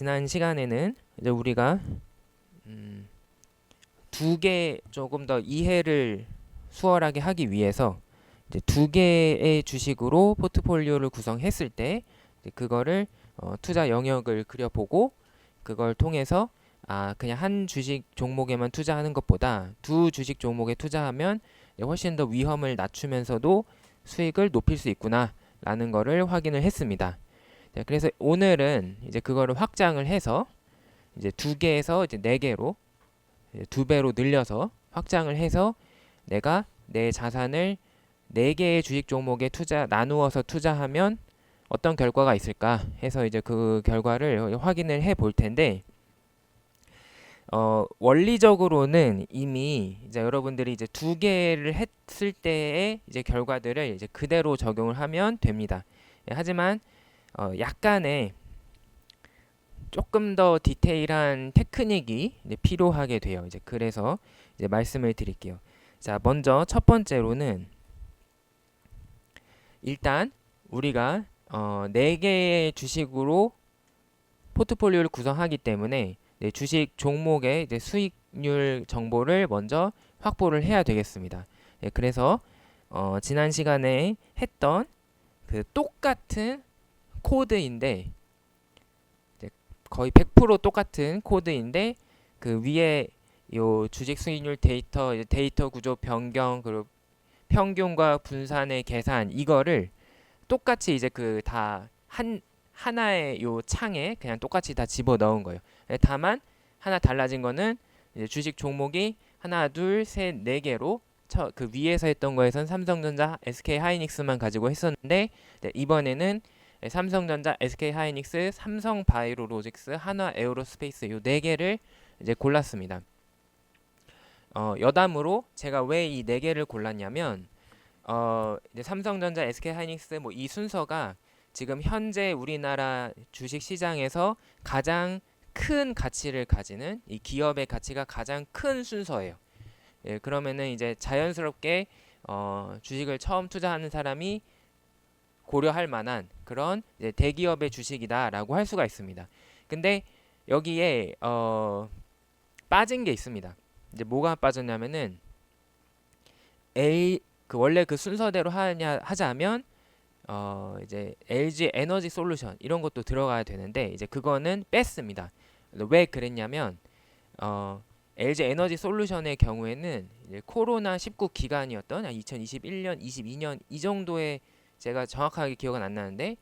지난 시간에는 이제 우리가 두 개 조금 더 이해를 수월하게 하기 위해서 이제 두 개의 주식으로 포트폴리오를 구성했을 때 이제 그거를 투자 영역을 그려보고 그걸 통해서 그냥 한 주식 종목에만 투자하는 것보다 두 주식 종목에 투자하면 훨씬 더 위험을 낮추면서도 수익을 높일 수 있구나 라는 거를 확인을 했습니다. 자, 그래서 오늘은 이제 그거를 확장을 해서 이제 두 개에서 이제 네 개로 두 배로 늘려서 확장을 해서 내가 내 자산을 네 개의 주식 종목에 나누어서 투자하면 어떤 결과가 있을까 해서 이제 그 결과를 확인을 해 볼 텐데 원리적으로는 이미 이제 여러분들이 이제 두 개를 했을 때의 이제 결과들을 이제 그대로 적용을 하면 됩니다. 하지만 약간의 조금 더 디테일한 테크닉이 이제 필요하게 돼요. 이제 그래서 이제 말씀을 드릴게요. 자, 먼저 첫 번째로는 일단 우리가 네 개의 주식으로 포트폴리오를 구성하기 때문에 주식 종목의 이제 수익률 정보를 먼저 확보를 해야 되겠습니다. 그래서 지난 시간에 했던 그 똑같은 코드인데 거의 100% 똑같은 코드인데 그 위에 요 주식 수익률 데이터, 데이터 구조 변경, 그리고 평균과 분산의 계산 이거를 똑같이 이제 그 다 하나의 요 창에 그냥 똑같이 다 집어 넣은 거예요. 다만 하나 달라진 거는 이제 주식 종목이 하나, 둘, 셋, 네 개로 그 위에서 했던 거에선 삼성전자, SK 하이닉스만 가지고 했었는데 이번에는 삼성전자, SK 하이닉스, 삼성 바이오로직스, 한화 에어로스페이스 요 네 개를 이제 골랐습니다. 여담으로 제가 왜 이 네 개를 골랐냐면 이제 삼성전자, SK 하이닉스 뭐 이 순서가 지금 현재 우리나라 주식 시장에서 가장 큰 가치를 가지는 이 기업의 가치가 가장 큰 순서예요. 예, 그러면은 이제 자연스럽게 주식을 처음 투자하는 사람이 고려할 만한 그런 이제 대기업의 주식이다라고 할 수가 있습니다. 근데 여기에 빠진 게 있습니다. 이제 뭐가 빠졌냐면은 원래 그 순서대로 하자면 이제 LG 에너지 솔루션 이런 것도 들어가야 되는데 이제 그거는 뺐습니다. 왜 그랬냐면 LG 에너지 솔루션의 경우에는 이제 코로나 19 기간이었던 2021년, 22년 이 정도의 제가 정확하게 기억은 안 나는데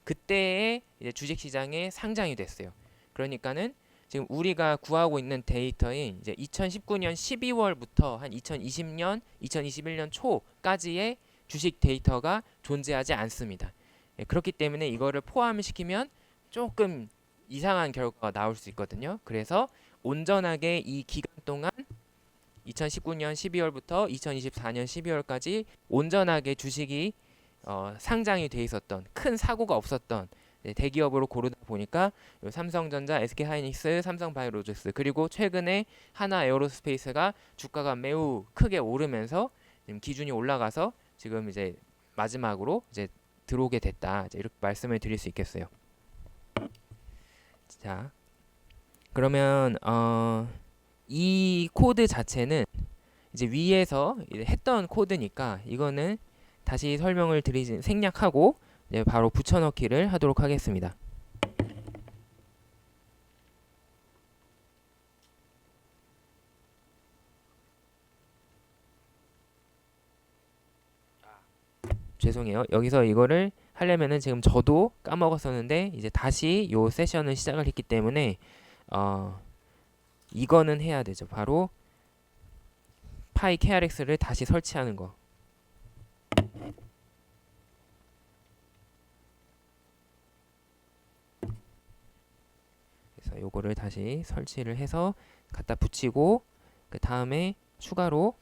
그때에 이제 주식 시장에 상장이 됐어요. 그러니까는 지금 우리가 구하고 있는 데이터인 이제 2019년 12월부터 한 2020년, 2021년 초까지의 주식 데이터가 존재하지 않습니다. 그렇기 때문에 이거를 포함시키면 조금 이상한 결과가 나올 수 있거든요. 그래서 온전하게 이 기간 동안 2019년 12월부터 2024년 12월까지 온전하게 주식이 상장이 돼 있었던 큰 사고가 없었던 대기업으로 고르다 보니까 삼성전자, SK하이닉스, 삼성바이오로직스 그리고 최근에 하나 에어로스페이스가 주가가 매우 크게 오르면서 지금 기준이 올라가서 지금 이제 마지막으로 이제 들어오게 됐다. 이제 이렇게 말씀을 드릴 수 있겠어요. 자, 그러면 이 코드 자체는 이제 위에서 이제 했던 코드니까 이거는 다시 설명을 드리지 생략하고 이제 바로 붙여넣기를 하도록 하겠습니다. 죄송해요. 여기서 이거를 하려면은 지금 저도 까먹었었는데 이제 다시 요 세션을 시작을 했기 때문에 이거는 해야 되죠. 바로 파이 KRX를 다시 설치하는 거. 그래서 요거를 다시 설치를 해서 갖다 붙이고 그 다음에 추가로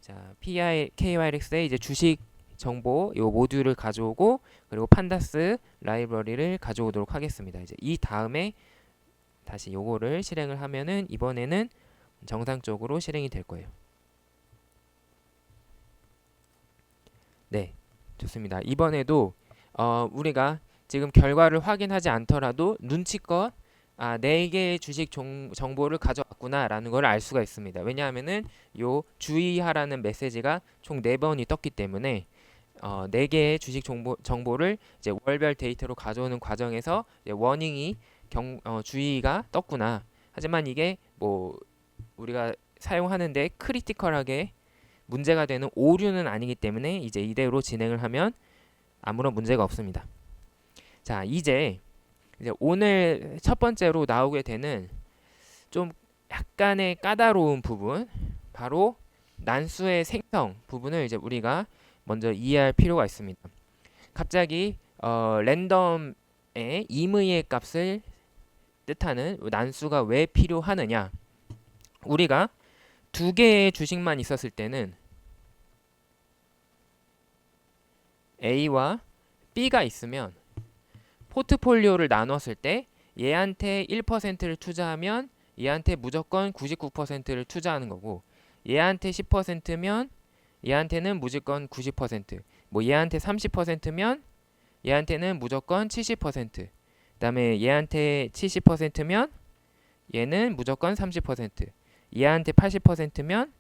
자, KYRX의 이제 주식 정보 요 모듈을 가져오고 그리고 판다스 라이브러리를 가져오도록 하겠습니다. 이제 이 다음에 다시 요거를 실행을 하면은 이번에는 정상적으로 실행이 될 거예요. 네, 좋습니다. 이번에도 우리가 지금 결과를 확인하지 않더라도 눈치껏 4개의 주식 정보를 가져왔구나라는 걸 알 수가 있습니다. 왜냐하면은 요 주의하라는 메시지가 총 4번이 떴기 때문에 4개의 주식 정보를 이제 월별 데이터로 가져오는 과정에서 이제 워닝이 주의가 떴구나. 하지만 이게 뭐 우리가 사용하는데 크리티컬하게 문제가 되는 오류는 아니기 때문에 이제 이대로 진행을 하면 아무런 문제가 없습니다. 자, 이제 오늘 첫 번째로 나오게 되는 좀 약간의 까다로운 부분, 바로 난수의 생성 부분을 이제 우리가 먼저 이해할 필요가 있습니다. 갑자기 랜덤의 임의의 값을 뜻하는 난수가 왜 필요하느냐? 우리가 2개의 주식만 있었을 때는 A와 B가 있으면 포트폴리오를 나눴을 때 얘한테 1%를 투자하면 얘한테 무조건 99%를 투자하는 거고, 얘한테 10%면 얘한테는 무조건 90%, 뭐 얘한테 30%면 얘한테는 무조건 70%, 그다음에 얘한테 70%면 얘는 무조건 30%, 얘한테 80%면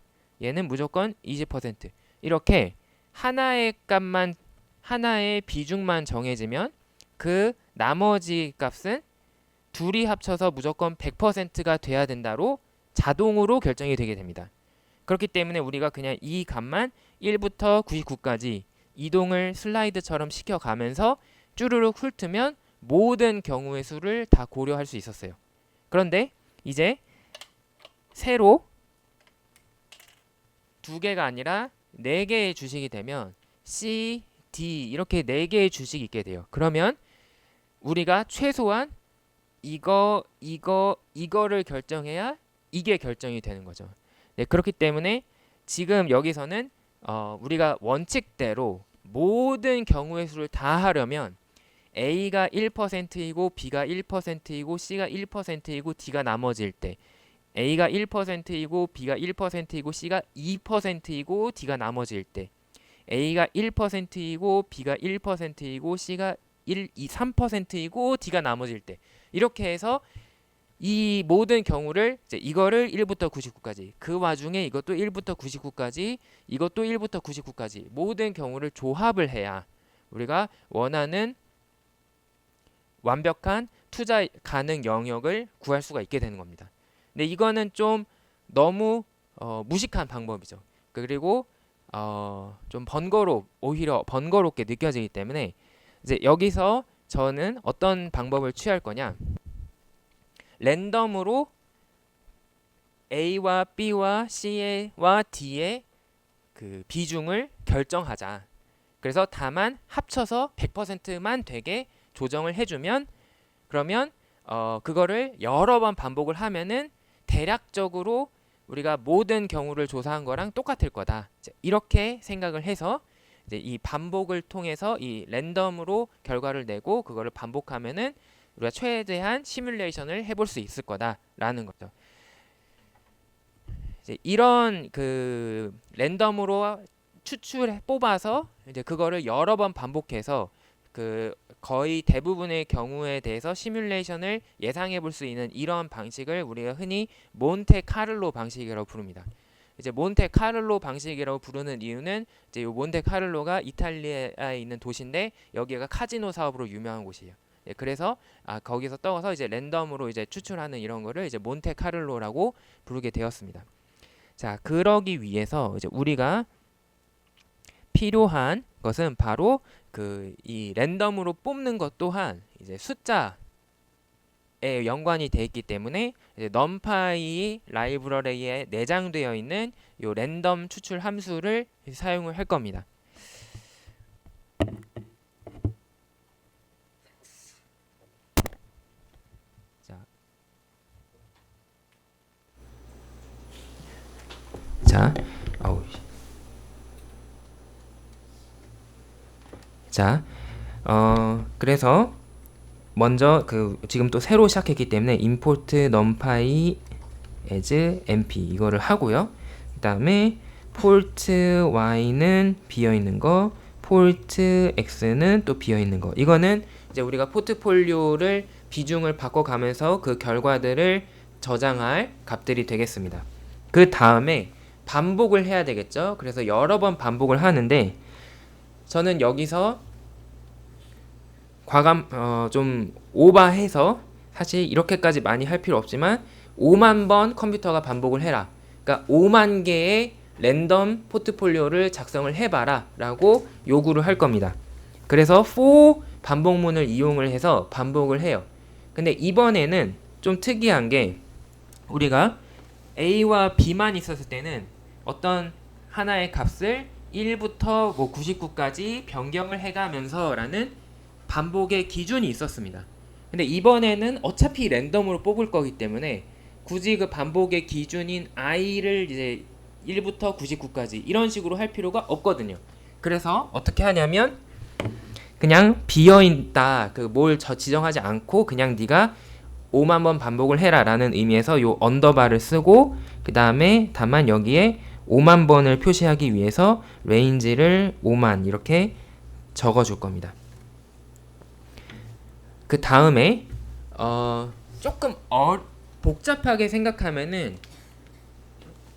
얘는 무조건 20%. 이렇게 하나의 값만, 하나의 비중만 정해지면 그 나머지 값은 둘이 합쳐서 무조건 100%가 돼야 된다로 자동으로 결정이 되게 됩니다. 그렇기 때문에 우리가 그냥 이 값만 1부터 99까지 이동을 슬라이드처럼 시켜가면서 쭈루룩 훑으면 모든 경우의 수를 다 고려할 수 있었어요. 그런데 이제 새로 2개가 아니라 4개의 주식이 되면 C, D 이렇게 4개의 주식이 있게 돼요. 그러면 우리가 최소한 이거를 결정해야 이게 결정이 되는 거죠. 네, 그렇기 때문에 지금 여기서는 우리가 원칙대로 모든 경우의 수를 다 하려면 A가 1%이고 B가 1%이고 C가 1%이고 D가 나머지일 때, A가 1%이고 B가 1%이고 C가 2%이고 D가 나머지일 때, A가 1%이고 B가 1%이고 C가 3%이고 D가 나머지일 때, 이렇게 해서 이 모든 경우를 이제 이거를 1부터 99까지, 그 와중에 이것도 1부터 99까지, 이것도 1부터 99까지 모든 경우를 조합을 해야 우리가 원하는 완벽한 투자 가능 영역을 구할 수가 있게 되는 겁니다. 근데 이거는 좀 너무 무식한 방법이죠. 그리고 좀 오히려 번거롭게 느껴지기 때문에 이제 여기서 저는 어떤 방법을 취할 거냐, 랜덤으로 A와 B와 C와 D의 그 비중을 결정하자. 그래서 다만 합쳐서 100%만 되게 조정을 해주면, 그러면 그거를 여러 번 반복을 하면은 대략적으로 우리가 모든 경우를 조사한 거랑 똑같을 거다. 이렇게 생각을 해서 이제 이 반복을 통해서 이 랜덤으로 결과를 내고 그거를 반복하면은 우리가 최대한 시뮬레이션을 해볼 수 있을 거다라는 거죠. 이제 이런 그 랜덤으로 뽑아서 이제 그거를 여러 번 반복해서 그 거의 대부분의 경우에 대해서 시뮬레이션을 예상해 볼 수 있는 이런 방식을 우리가 흔히 몬테카를로 방식이라고 부릅니다. 이제 몬테카를로 방식이라고 부르는 이유는 이제 이 몬테카를로가 이탈리아에 있는 도시인데 여기가 카지노 사업으로 유명한 곳이에요. 예, 그래서 거기서 떠서 이제 랜덤으로 이제 추출하는 이런 거를 이제 몬테카를로라고 부르게 되었습니다. 자, 그러기 위해서 이제 우리가 필요한 것은 바로 이 랜덤으로 뽑는 것 또한 이제 숫자에 연관이 되어 있기 때문에 이제 넘파이 라이브러리에 내장되어 있는 이 랜덤 추출 함수를 사용을 할 겁니다. 그래서 먼저 지금 또 새로 시작했기 때문에 import numpy as mp 이거를 하고요. 그 다음에 포트 y는 비어있는 거, 포트 x는 또 비어있는 거. 이거는 이제 우리가 포트폴리오를 비중을 바꿔가면서 그 결과들을 저장할 값들이 되겠습니다. 그 다음에 반복을 해야 되겠죠. 그래서 여러 번 반복을 하는데 저는 여기서 좀 오버해서 사실 이렇게까지 많이 할 필요 없지만 5만 번 컴퓨터가 반복을 해라. 그러니까 5만 개의 랜덤 포트폴리오를 작성을 해봐라 라고 요구를 할 겁니다. 그래서 for 반복문을 이용을 해서 반복을 해요. 근데 이번에는 좀 특이한 게 우리가 A와 B만 있었을 때는 어떤 하나의 값을 1부터 뭐 99까지 변경을 해가면서 라는 반복의 기준이 있었습니다. 근데 이번에는 어차피 랜덤으로 뽑을 거기 때문에 굳이 그 반복의 기준인 i를 이제 1부터 99까지 이런 식으로 할 필요가 없거든요. 그래서 어떻게 하냐면 그냥 비어있다 그 뭘 지정하지 않고 그냥 네가 5만 번 반복을 해라 라는 의미에서 요 언더바를 쓰고 그 다음에 다만 여기에 5만 번을 표시하기 위해서 레인지를 5만 이렇게 적어줄 겁니다. 그 다음에 조금 복잡하게 생각하면은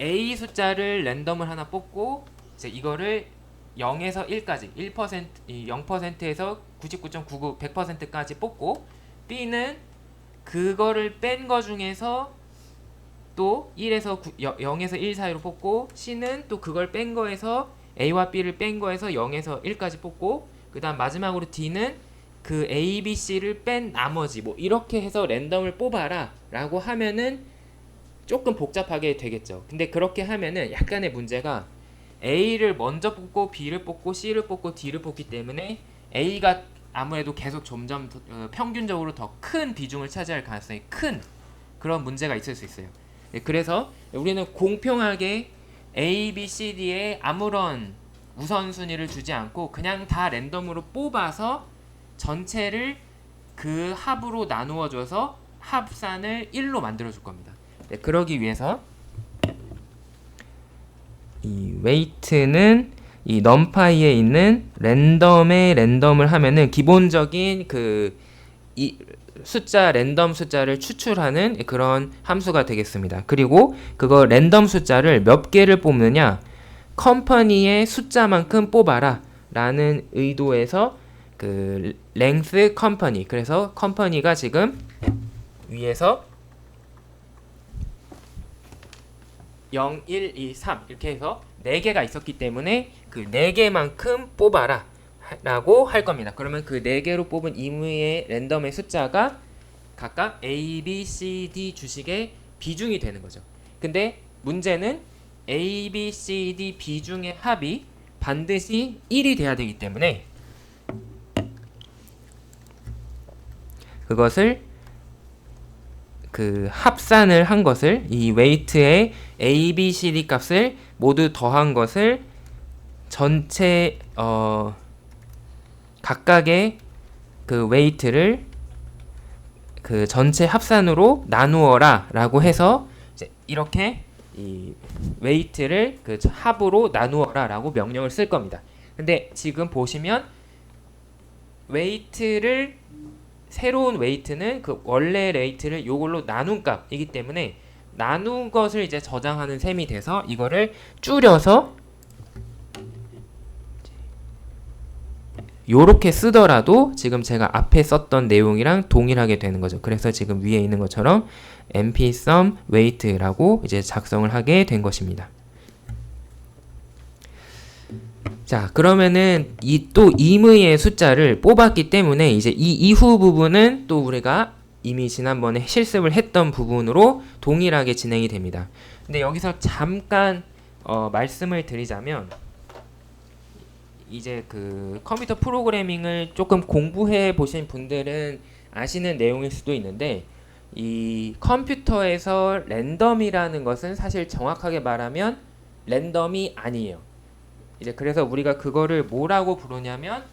A 숫자를 랜덤을 하나 뽑고 이제 이거를 0에서 1까지 1% 0%에서 99.99 100%까지 뽑고 B는 그거를 뺀 거 중에서 또 0에서 1 사이로 뽑고 C는 또 그걸 뺀 거에서 A와 B를 뺀 거에서 0에서 1까지 뽑고 그 다음 마지막으로 D는 그 A, B, C를 뺀 나머지 뭐 이렇게 해서 랜덤을 뽑아라 라고 하면은 조금 복잡하게 되겠죠. 근데 그렇게 하면은 약간의 문제가 A를 먼저 뽑고 B를 뽑고 C를 뽑고 D를 뽑기 때문에 A가 아무래도 계속 점점 평균적으로 더 큰 비중을 차지할 가능성이 큰 그런 문제가 있을 수 있어요. 그래서 우리는 공평하게 A, B, C, D에 아무런 우선순위를 주지 않고 그냥 다 랜덤으로 뽑아서 전체를 그 합으로 나누어 줘서 합산을 1로 만들어 줄 겁니다. 그러기 위해서 이 weight는 이 numPy에 있는 랜덤의 랜덤을 하면은 기본적인 이 숫자 랜덤 숫자를 추출하는 그런 함수가 되겠습니다. 그리고 그거 랜덤 숫자를 몇 개를 뽑느냐 컴퍼니의 숫자만큼 뽑아라 라는 의도에서 그 length company 그래서 컴퍼니가 지금 위에서 0, 1, 2, 3 이렇게 해서 4개가 있었기 때문에 그 4개만큼 뽑아라 라고 할 겁니다. 그러면 그 4개로 뽑은 임의의 랜덤의 숫자가 각각 A, B, C, D 주식의 비중이 되는 거죠. 근데 문제는 A, B, C, D 비중의 합이 반드시 1이 돼야 되기 때문에 그것을 그 합산을 한 것을 이 weight의 A, B, C, D 값을 모두 더한 것을 전체 각각의 그 weight를 그 전체 합산으로 나누어라 라고 해서 이제 이렇게 이 weight를 그 합으로 나누어라 라고 명령을 쓸 겁니다. 근데 지금 보시면 새로운 weight는 그 원래 weight를 요걸로 나눈 값이기 때문에 나눈 것을 이제 저장하는 셈이 돼서 이거를 줄여서 요렇게 쓰더라도 지금 제가 앞에 썼던 내용이랑 동일하게 되는 거죠. 그래서 지금 위에 있는 것처럼 mp_sum weight라고 이제 작성을 하게 된 것입니다. 자, 그러면은 또 임의의 숫자를 뽑았기 때문에 이제 이 이후 부분은 또 우리가 이미 지난번에 실습을 했던 부분으로 동일하게 진행이 됩니다. 근데 여기서 잠깐 말씀을 드리자면 이제 그 컴퓨터 프로그래밍을 조금 공부해 보신 분들은 아시는 내용일 수도 있는데 이 컴퓨터에서 랜덤이라는 것은 사실 정확하게 말하면 랜덤이 아니에요. 이제 그래서 우리가 그거를 뭐라고 부르냐면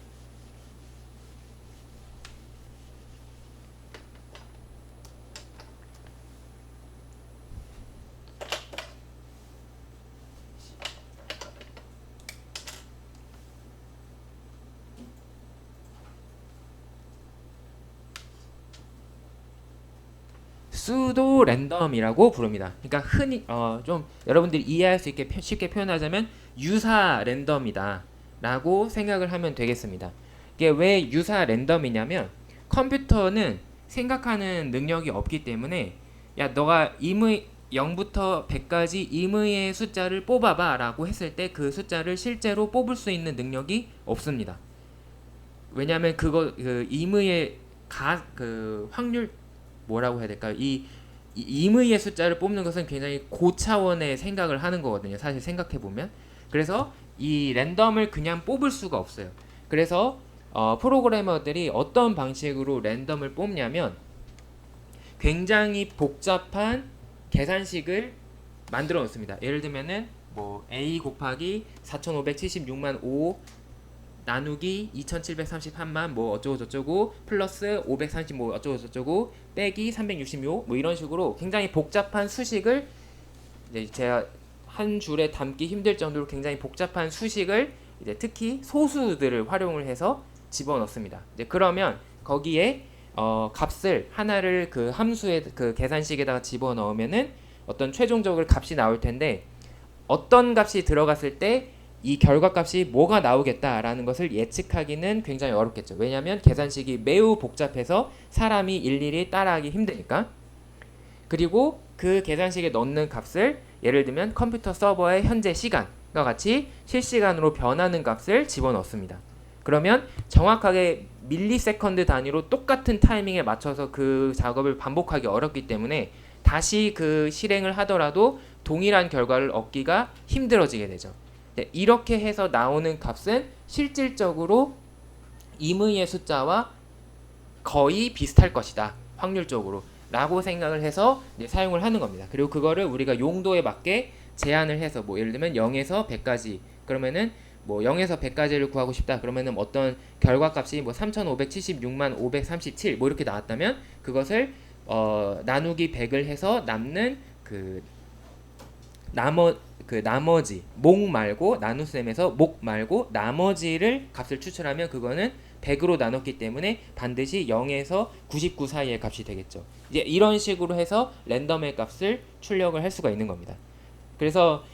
수도 랜덤이라고 부릅니다. 그러니까 흔히 좀 여러분들이 이해할 수 있게 쉽게 표현하자면 유사 랜덤이다라고 생각을 하면 되겠습니다. 이게 왜 유사 랜덤이냐면 컴퓨터는 생각하는 능력이 없기 때문에 야 너가 임의 0부터 100까지 임의의 숫자를 뽑아봐 라고 했을 때 그 숫자를 실제로 뽑을 수 있는 능력이 없습니다. 왜냐하면 그 임의의 그 확률 뭐라고 해야 될까요? 이 임의의 숫자를 뽑는 것은 굉장히 고차원의 생각을 하는 거거든요. 사실 생각해 보면. 그래서 이 랜덤을 그냥 뽑을 수가 없어요. 그래서 프로그래머들이 어떤 방식으로 랜덤을 뽑냐면 굉장히 복잡한 계산식을 만들어 놓습니다. 예를 들면은 뭐 a 곱하기 4576만 5 나누기 2733만 뭐 어쩌고 저쩌고 플러스 535 어쩌고 저쩌고 빼기 366 뭐 이런 식으로 굉장히 복잡한 수식을 이제 제가 한 줄에 담기 힘들 정도로 굉장히 복잡한 수식을 이제 특히 소수들을 활용을 해서 집어넣습니다. 이제 그러면 거기에 값을 하나를 그 함수의 그 계산식에다가 집어넣으면은 어떤 최종적으로 값이 나올 텐데 어떤 값이 들어갔을 때 이 결과값이 뭐가 나오겠다라는 것을 예측하기는 굉장히 어렵겠죠. 왜냐하면 계산식이 매우 복잡해서 사람이 일일이 따라하기 힘드니까. 그리고 그 계산식에 넣는 값을 예를 들면 컴퓨터 서버의 현재 시간과 같이 실시간으로 변하는 값을 집어넣습니다. 그러면 정확하게 밀리세컨드 단위로 똑같은 타이밍에 맞춰서 그 작업을 반복하기 어렵기 때문에 다시 그 실행을 하더라도 동일한 결과를 얻기가 힘들어지게 되죠. 이렇게 해서 나오는 값은 실질적으로 임의의 숫자와 거의 비슷할 것이다. 확률적으로. 라고 생각을 해서 사용을 하는 겁니다. 그리고 그거를 우리가 용도에 맞게 제한을 해서 뭐 예를 들면 0에서 100까지 그러면은 뭐 0에서 100까지를 구하고 싶다. 그러면은 어떤 결과값이 뭐 3576만 537 뭐 이렇게 나왔다면 그것을 나누기 100을 해서 남는 그 나머지 목 말고 나눗셈에서 목 말고 나머지를 값을 추출하면 그거는 100으로 나눴기 때문에 반드시 0에서 99 사이의 값이 되겠죠. 이제 이런 식으로 해서 랜덤의 값을 출력을 할 수가 있는 겁니다. 그래서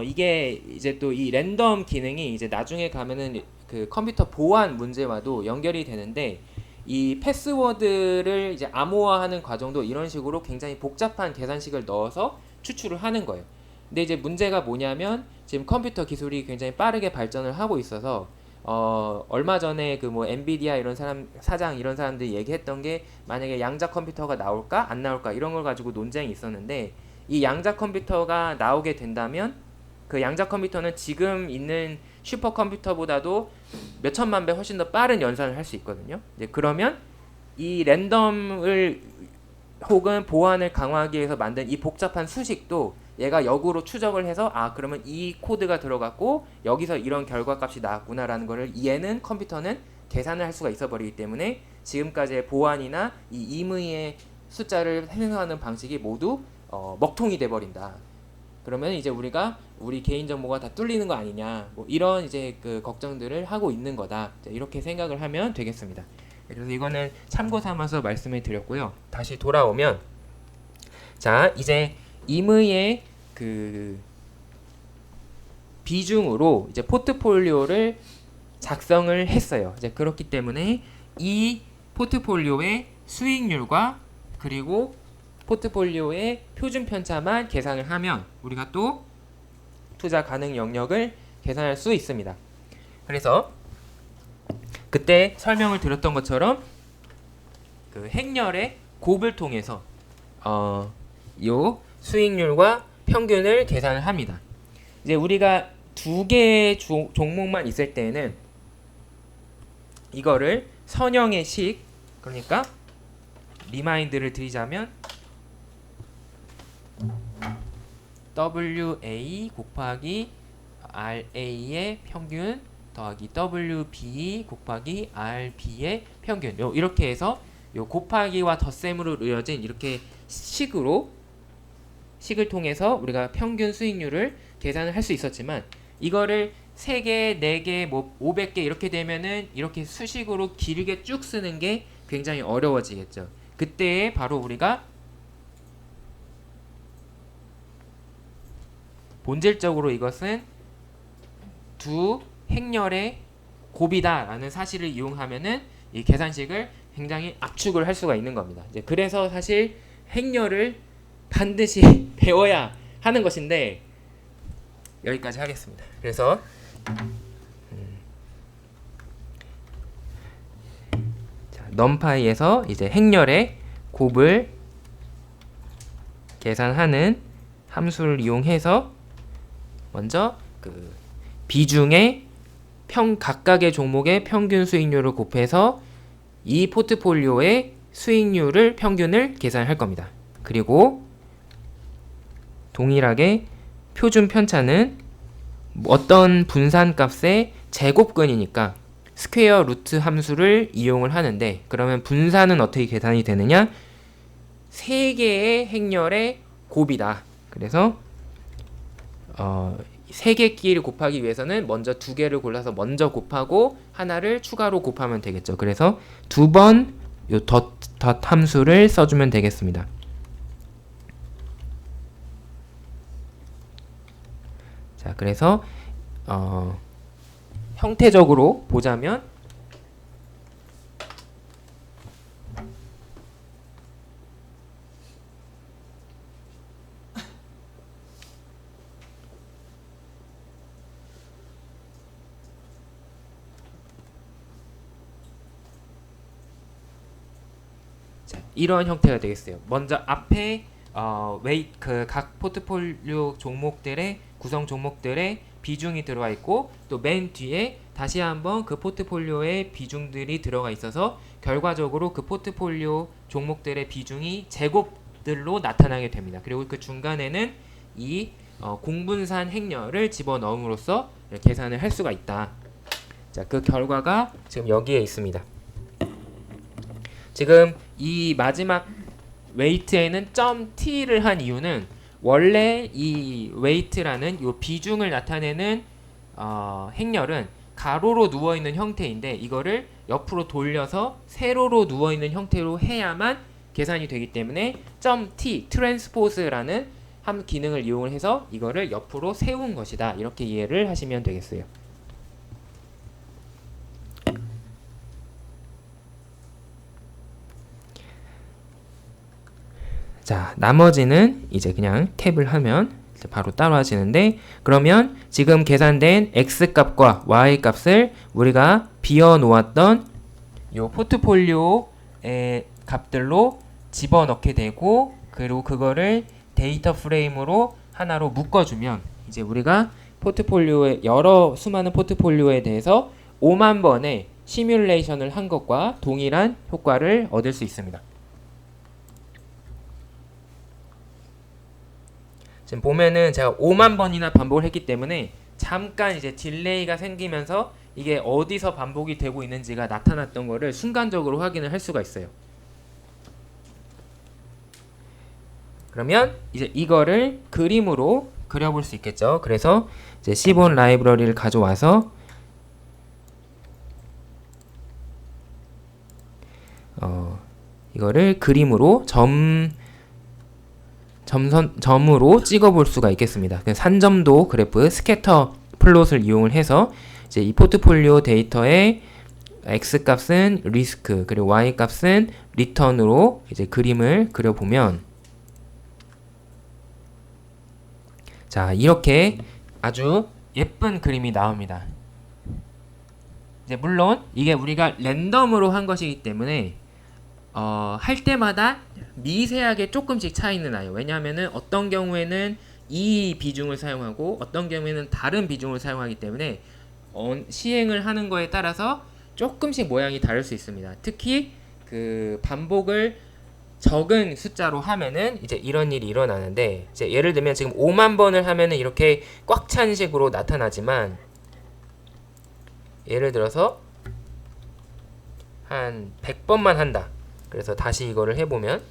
이게 이제 또 이 랜덤 기능이 이제 나중에 가면은 그 컴퓨터 보안 문제와도 연결이 되는데 이 패스워드를 이제 암호화하는 과정도 이런 식으로 굉장히 복잡한 계산식을 넣어서 추출을 하는 거예요. 근데 이제 문제가 뭐냐면 지금 컴퓨터 기술이 굉장히 빠르게 발전을 하고 있어서 얼마 전에 그 뭐 엔비디아 이런 사장 이런 사람들이 얘기했던 게 만약에 양자 컴퓨터가 나올까 안 나올까 이런 걸 가지고 논쟁이 있었는데 이 양자 컴퓨터가 나오게 된다면 그 양자 컴퓨터는 지금 있는 슈퍼 컴퓨터보다도 몇 천만 배 훨씬 더 빠른 연산을 할 수 있거든요. 이제 그러면 이 랜덤을 혹은 보안을 강화하기 위해서 만든 이 복잡한 수식도 얘가 역으로 추적을 해서 그러면 이 코드가 들어갔고 여기서 이런 결과값이 나왔구나라는 거를 얘는 컴퓨터는 계산을 할 수가 있어 버리기 때문에 지금까지의 보안이나 이 임의의 숫자를 생성하는 방식이 모두 먹통이 돼 버린다. 그러면 이제 우리가 우리 개인 정보가 다 뚫리는 거 아니냐 뭐 이런 이제 그 걱정들을 하고 있는 거다. 이렇게 생각을 하면 되겠습니다. 그래서 이거는 참고 삼아서 말씀을 드렸고요. 다시 돌아오면 자 이제 임의의 그 비중으로 이제 포트폴리오를 작성을 했어요. 이제 그렇기 때문에 이 포트폴리오의 수익률과 그리고 포트폴리오의 표준 편차만 계산을 하면 우리가 또 투자 가능 영역을 계산할 수 있습니다. 그래서 그때 설명을 드렸던 것처럼 그 행렬의 곱을 통해서 요 수익률과 평균을 계산을 합니다. 이제 우리가 두 개의 종목만 있을 때는 이거를 선형의 식 그러니까 리마인드를 드리자면 WA 곱하기 RA의 평균 더하기 WB 곱하기 RB의 평균 이렇게 해서 요 곱하기와 덧셈으로 이어진 이렇게 식을 통해서 우리가 평균 수익률을 계산을 할 수 있었지만 이거를 3개, 4개, 뭐 500개 이렇게 되면은 이렇게 수식으로 길게 쭉 쓰는 게 굉장히 어려워지겠죠. 그때 바로 우리가 본질적으로 이것은 두 행렬의 곱이다라는 사실을 이용하면은 이 계산식을 굉장히 압축을 할 수가 있는 겁니다. 이제 그래서 사실 행렬을 반드시 배워야 하는 것인데 여기까지 하겠습니다. 그래서 numPy에서 이제 행렬의 곱을 계산하는 함수를 이용해서 먼저 그 비중의 각각의 종목의 평균 수익률을 곱해서 이 포트폴리오의 수익률을 평균을 계산할 겁니다. 그리고 동일하게 표준 편차는 어떤 분산값의 제곱근이니까 스퀘어 루트 함수를 이용을 하는데, 그러면 분산은 어떻게 계산이 되느냐? 3개의 행렬의 곱이다. 그래서 3개끼리 곱하기 위해서는 먼저 2개를 골라서 먼저 곱하고 하나를 추가로 곱하면 되겠죠. 그래서 2번 요 덧 함수를 써주면 되겠습니다. 자, 그래서 형태적으로 보자면 자, 이런 형태가 되겠어요. 먼저 앞에 각 포트폴리오 종목들의 구성 종목들의 비중이 들어와 있고, 또 맨 뒤에 다시 한번 그 포트폴리오의 비중들이 들어가 있어서 결과적으로 그 포트폴리오 종목들의 비중이 제곱들로 나타나게 됩니다. 그리고 그 중간에는 이 공분산 행렬을 집어넣음으로써 계산을 할 수가 있다. 자, 그 결과가 지금 여기에 있습니다. 지금 이 마지막 웨이트에는 .t를 한 이유는 원래 이 웨이트라는 이 비중을 나타내는 행렬은 가로로 누워있는 형태인데, 이거를 옆으로 돌려서 세로로 누워있는 형태로 해야만 계산이 되기 때문에 .t, 트랜스포즈라는 기능을 이용을 해서 이거를 옆으로 세운 것이다. 이렇게 이해를 하시면 되겠어요. 자, 나머지는 이제 그냥 탭을 하면 바로 따라와지는데, 그러면 지금 계산된 x값과 y값을 우리가 비워놓았던 요 포트폴리오의 값들로 집어넣게 되고, 그리고 그거를 데이터 프레임으로 하나로 묶어주면 이제 우리가 포트폴리오의 수많은 포트폴리오에 대해서 5만 번의 시뮬레이션을 한 것과 동일한 효과를 얻을 수 있습니다. 지금 보면은 제가 5만 번이나 반복을 했기 때문에 잠깐 이제 딜레이가 생기면서 이게 어디서 반복이 되고 있는지가 나타났던 거를 순간적으로 확인을 할 수가 있어요. 그러면 이제 이거를 그림으로 그려볼 수 있겠죠. 그래서 이제 시본 라이브러리를 가져와서 이거를 그림으로 점으로 찍어볼 수가 있겠습니다. 산점도 그래프 스캐터 플롯을 이용을 해서 이제 이 포트폴리오 데이터의 x 값은 리스크, 그리고 y 값은 리턴으로 이제 그림을 그려보면, 자, 이렇게 아주 예쁜 그림이 나옵니다. 이제 물론 이게 우리가 랜덤으로 한 것이기 때문에 할 때마다 미세하게 조금씩 차이는 나요. 왜냐하면은 어떤 경우에는 이 비중을 사용하고 어떤 경우에는 다른 비중을 사용하기 때문에 시행을 하는 거에 따라서 조금씩 모양이 다를 수 있습니다. 특히 그 반복을 적은 숫자로 하면은 이제 이런 일이 일어나는데, 이제 예를 들면 지금 5만 번을 하면은 이렇게 꽉 찬 식으로 나타나지만, 예를 들어서 한 100번만 한다. 그래서 다시 이거를 해보면,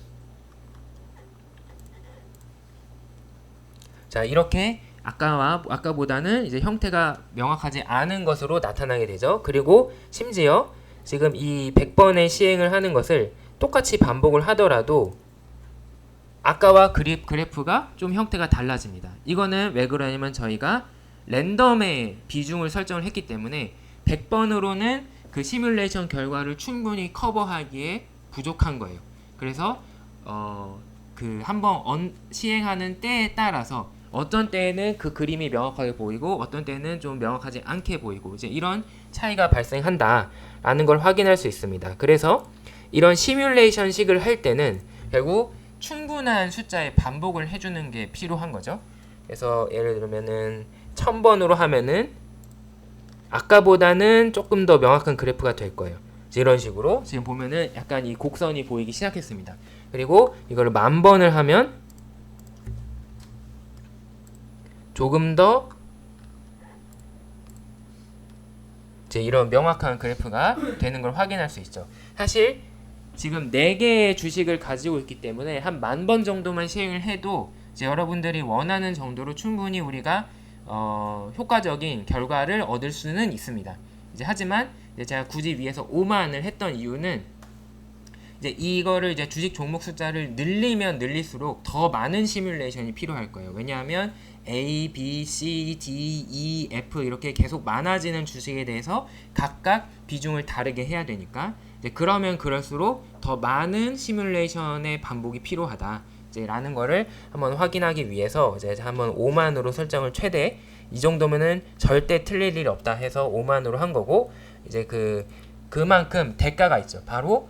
자, 이렇게 아까보다는 이제 형태가 명확하지 않은 것으로 나타나게 되죠. 그리고 심지어 지금 이 100번의 시행을 하는 것을 똑같이 반복을 하더라도 아까와 그래프가 좀 형태가 달라집니다. 이거는 왜 그러냐면 저희가 랜덤의 비중을 설정을 했기 때문에 100번으로는 그 시뮬레이션 결과를 충분히 커버하기에 부족한 거예요. 그래서 그 한번 시행하는 때에 따라서 어떤 때에는 그 그림이 명확하게 보이고 어떤 때는 좀 명확하지 않게 보이고 이제 이런 차이가 발생한다라는 걸 확인할 수 있습니다. 그래서 이런 시뮬레이션식을 할 때는 결국 충분한 숫자의 반복을 해주는 게 필요한 거죠. 그래서 예를 들면은 1000번으로 하면은 아까보다는 조금 더 명확한 그래프가 될 거예요. 이런 식으로 지금 보면은 약간 이 곡선이 보이기 시작했습니다. 그리고 이거를 10,000번을 하면 조금 더 이제 이런 명확한 그래프가 되는 걸 확인할 수 있죠. 사실 지금 4개의 주식을 가지고 있기 때문에 한 10,000번 정도만 시행을 해도 이제 여러분들이 원하는 정도로 충분히 우리가 효과적인 결과를 얻을 수는 있습니다. 이제 하지만 이제 제가 굳이 위에서 5만을 했던 이유는 이제 이거를 이제 주식 종목 숫자를 늘리면 늘릴수록 더 많은 시뮬레이션이 필요할 거예요. 왜냐하면 A, B, C, D, E, F 이렇게 계속 많아지는 주식에 대해서 각각 비중을 다르게 해야 되니까 이제 그러면 그럴수록 더 많은 시뮬레이션의 반복이 필요하다. 이제 라는 거를 한번 확인하기 위해서 이제 한번 5만으로 설정을 최대 이 정도면은 절대 틀릴 일이 없다 해서 5만으로 한 거고 이제 그만큼 대가가 있죠. 바로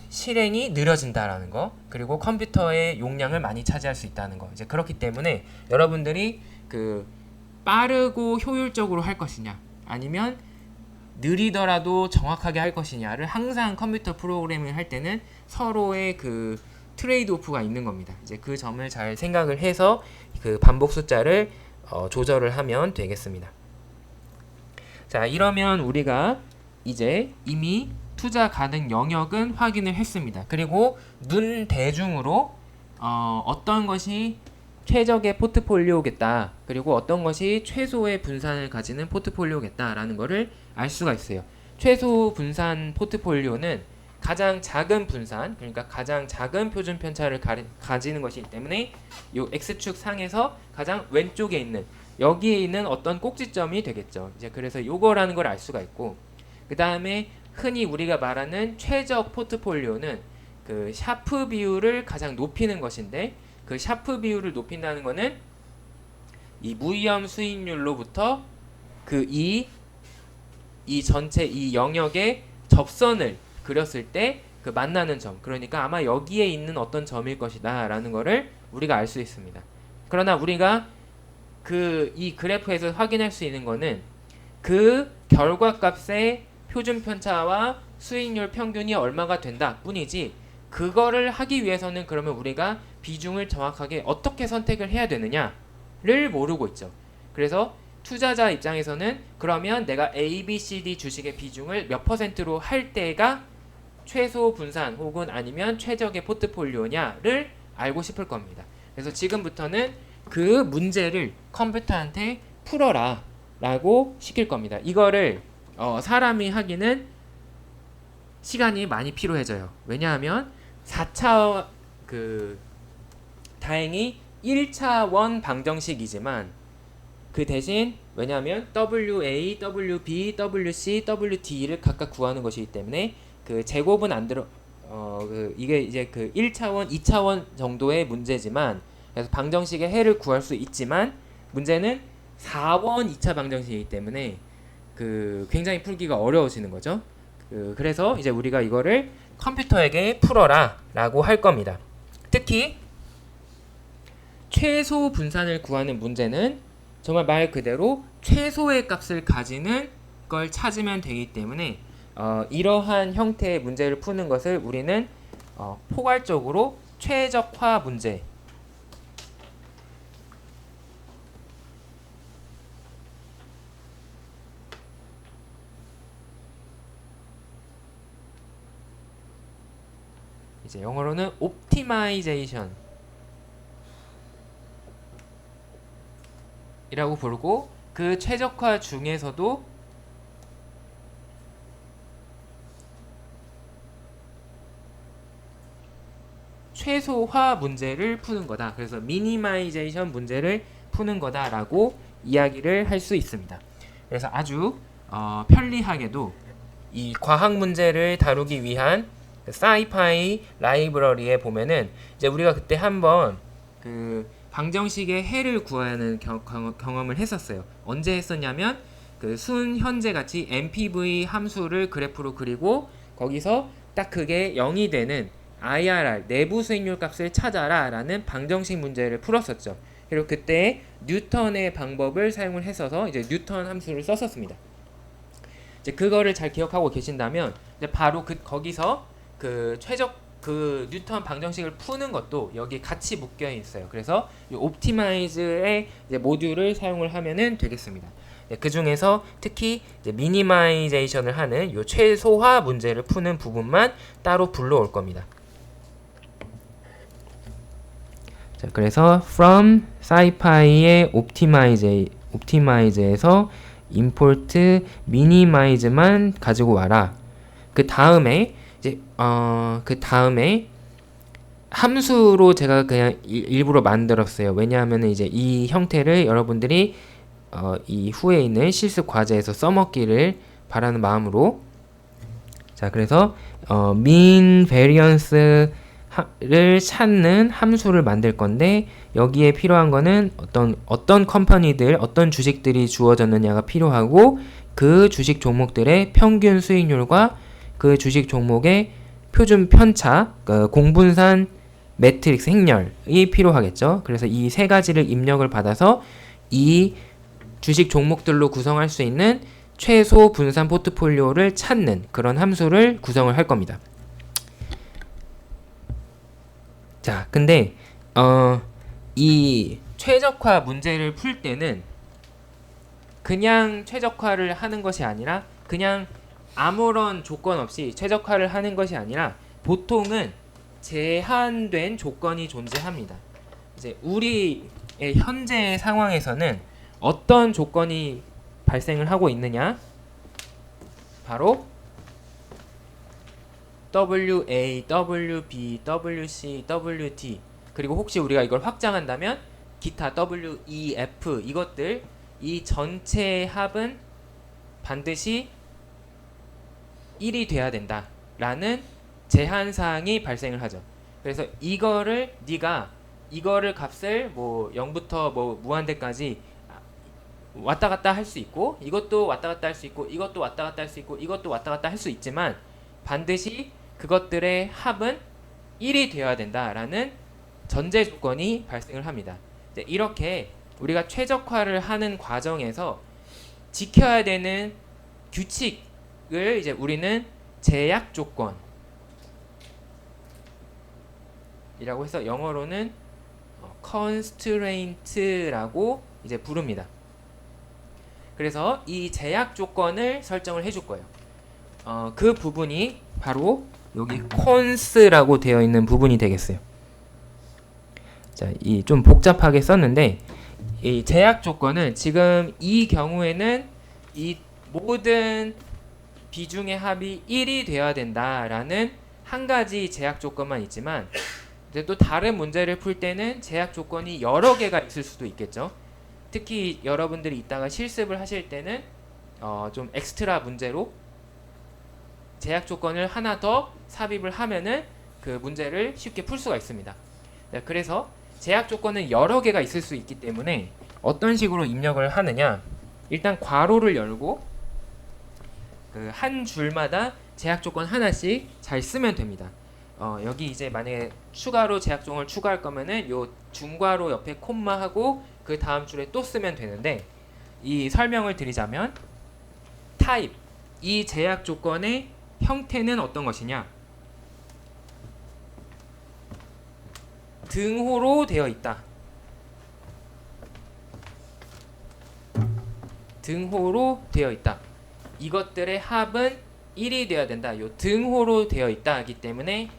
실행이 느려진다라는 거 그리고 컴퓨터의 용량을 많이 차지할 수 있다는 거 이제 그렇기 때문에 여러분들이 그 빠르고 효율적으로 할 것이냐 아니면 느리더라도 정확하게 할 것이냐를 항상 컴퓨터 프로그래밍을 할 때는 서로의 그 트레이드 오프가 있는 겁니다. 이제 그 점을 잘 생각을 해서 그 반복 숫자를 조절을 하면 되겠습니다. 자, 이러면 우리가 이제 이미 투자 가능 영역은 확인을 했습니다. 그리고 눈 대중으로 어떤 것이 최적의 포트폴리오겠다. 그리고 어떤 것이 최소의 분산을 가지는 포트폴리오겠다라는 것을 알 수가 있어요. 최소 분산 포트폴리오는 가장 작은 분산, 그러니까 가장 작은 표준 편차를 가지는 것이기 때문에 이 X축 상에서 가장 왼쪽에 있는 여기에 있는 어떤 꼭지점이 되겠죠. 이제 그래서 요거라는 걸 알 수가 있고 그 다음에 흔히 우리가 말하는 최적 포트폴리오는 그 샤프 비율을 가장 높이는 것인데 그 샤프 비율을 높인다는 것은 이 무위험 수익률로부터 그 이 전체 이 영역의 접선을 그렸을 때 그 만나는 점 그러니까 아마 여기에 있는 어떤 점일 것이다 라는 거를 우리가 알 수 있습니다. 그러나 우리가 이 그래프에서 확인할 수 있는 거는 그 결과값의 표준 편차와 수익률 평균이 얼마가 된다 뿐이지 그거를 하기 위해서는 그러면 우리가 비중을 정확하게 어떻게 선택을 해야 되느냐를 모르고 있죠. 그래서 투자자 입장에서는 그러면 내가 A, B, C, D 주식의 비중을 몇 %로 할 때가 최소 분산 혹은 아니면 최적의 포트폴리오냐를 알고 싶을 겁니다. 그래서 지금부터는 그 문제를 컴퓨터한테 풀어라 라고 시킬 겁니다. 이거를 사람이 하기는 시간이 많이 필요해져요. 왜냐하면 4차 다행히 1차원 방정식이지만 그 대신 왜냐하면 WA, WB, WC, WD를 각각 구하는 것이기 때문에 그 제곱은 안 들어 이게 이제 그 1차원, 2차원 정도의 문제지만 그래서 방정식의 해를 구할 수 있지만 문제는 4원 2차 방정식이기 때문에 굉장히 풀기가 어려워지는 거죠. 그래서 이제 우리가 이거를 컴퓨터에게 풀어라 라고 할 겁니다. 특히 최소 분산을 구하는 문제는 정말 말 그대로 최소의 값을 가지는 걸 찾으면 되기 때문에 이러한 형태의 문제를 푸는 것을 우리는 포괄적으로 최적화 문제 이제 영어로는 옵티마이제이션 이라고 부르고 그 최적화 중에서도 최소화 문제를 푸는 거다. 그래서 미니마이제이션 문제를 푸는 거다라고 이야기를 할 수 있습니다. 그래서 아주 편리하게도 이 과학 문제를 다루기 위한 사이파이 라이브러리에 보면은 이제 우리가 그때 한번 그 방정식의 해를 구하는 경험을 했었어요. 언제 했었냐면 그 순 현재 같이 MPV 함수를 그래프로 그리고 거기서 딱 그게 0이 되는 IRR 내부 수익률 값을 찾아라 라는 방정식 문제를 풀었었죠. 그리고 그때 뉴턴의 방법을 사용을 했어서 이제 뉴턴 함수를 썼었습니다. 이제 그거를 잘 기억하고 계신다면 이제 바로 거기서 그 최적 그 뉴턴 방정식을 푸는 것도 여기 같이 묶여 있어요. 그래서 이 옵티마이즈의 이제 모듈을 사용을 하면은 되겠습니다. 그 중에서 특히 이제 미니마이제이션을 하는 이 최소화 문제를 푸는 부분만 따로 불러올 겁니다. 자, 그래서 from scipy의 optimize에서 import minimize만 가지고 와라. 그 다음에 이제 그 다음에 함수로 제가 그냥 일부러 만들었어요. 왜냐하면 이제 이 형태를 여러분들이 이 후에 있는 실습 과제에서 써먹기를 바라는 마음으로. 자, 그래서 mean variance를 찾는 함수를 만들 건데 여기에 필요한 거는 어떤 컴퍼니들, 어떤 주식들이 주어졌느냐가 필요하고 그 주식 종목들의 평균 수익률과 그 주식 종목의 표준 편차, 공분산 매트릭스 행렬이 필요하겠죠. 그래서 이 세 가지를 입력을 받아서 이 주식 종목들로 구성할 수 있는 최소 분산 포트폴리오를 찾는 그런 함수를 구성을 할 겁니다. 자, 근데 이 최적화 문제를 풀 때는 그냥 최적화를 하는 것이 아니라 그냥 아무런 조건 없이 최적화를 하는 것이 아니라 보통은 제한된 조건이 존재합니다. 이제 우리의 현재 상황에서는 어떤 조건이 발생을 하고 있느냐? 바로 WA, WB, WC, WD 그리고 혹시 우리가 이걸 확장한다면 기타 WEF 이것들 이 전체 합은 반드시 1이 돼야 된다 라는 제한사항이 발생을 하죠. 그래서 이거를 네가 이거를 값을 뭐 0부터 뭐 무한대까지 왔다 갔다 할 수 있고 이것도 왔다 갔다 할 수 있고 이것도 왔다 갔다 할 수 있고 이것도 왔다 갔다 할 수 있지만 반드시 그것들의 합은 1이 되어야 된다라는 전제 조건이 발생을 합니다. 이렇게 우리가 최적화를 하는 과정에서 지켜야 되는 규칙을 이제 우리는 제약 조건이라고 해서 영어로는 constraint라고 이제 부릅니다. 그래서 이 제약 조건을 설정을 해줄 거예요. 그 부분이 바로 여기 cons라고 되어 있는 부분이 되겠어요. 자, 이 좀 복잡하게 썼는데 이 제약 조건은 지금 이 경우에는 이 모든 비중의 합이 1이 되어야 된다라는 한 가지 제약 조건만 있지만 이제 또 다른 문제를 풀 때는 제약 조건이 여러 개가 있을 수도 있겠죠. 특히 여러분들이 이따가 실습을 하실 때는 좀 엑스트라 문제로 제약 조건을 하나 더 삽입을 하면은 그 문제를 쉽게 풀 수가 있습니다. 네, 그래서 제약 조건은 여러 개가 있을 수 있기 때문에 어떤 식으로 입력을 하느냐, 일단 괄호를 열고 그 한 줄마다 제약 조건 하나씩 잘 쓰면 됩니다. 여기 이제 만약에 추가로 제약 조건을 추가할 거면은 요 중괄호 옆에 콤마하고 그 다음 줄에 또 쓰면 되는데, 이 설명을 드리자면 타입, 이 제약 조건의 형태는 어떤 것이냐, 등호로 되어 있다. 등호로 되어 있다. 이것들의 합은 1이 되어야 된다. 요 등호로 되어 있다 하기 때문에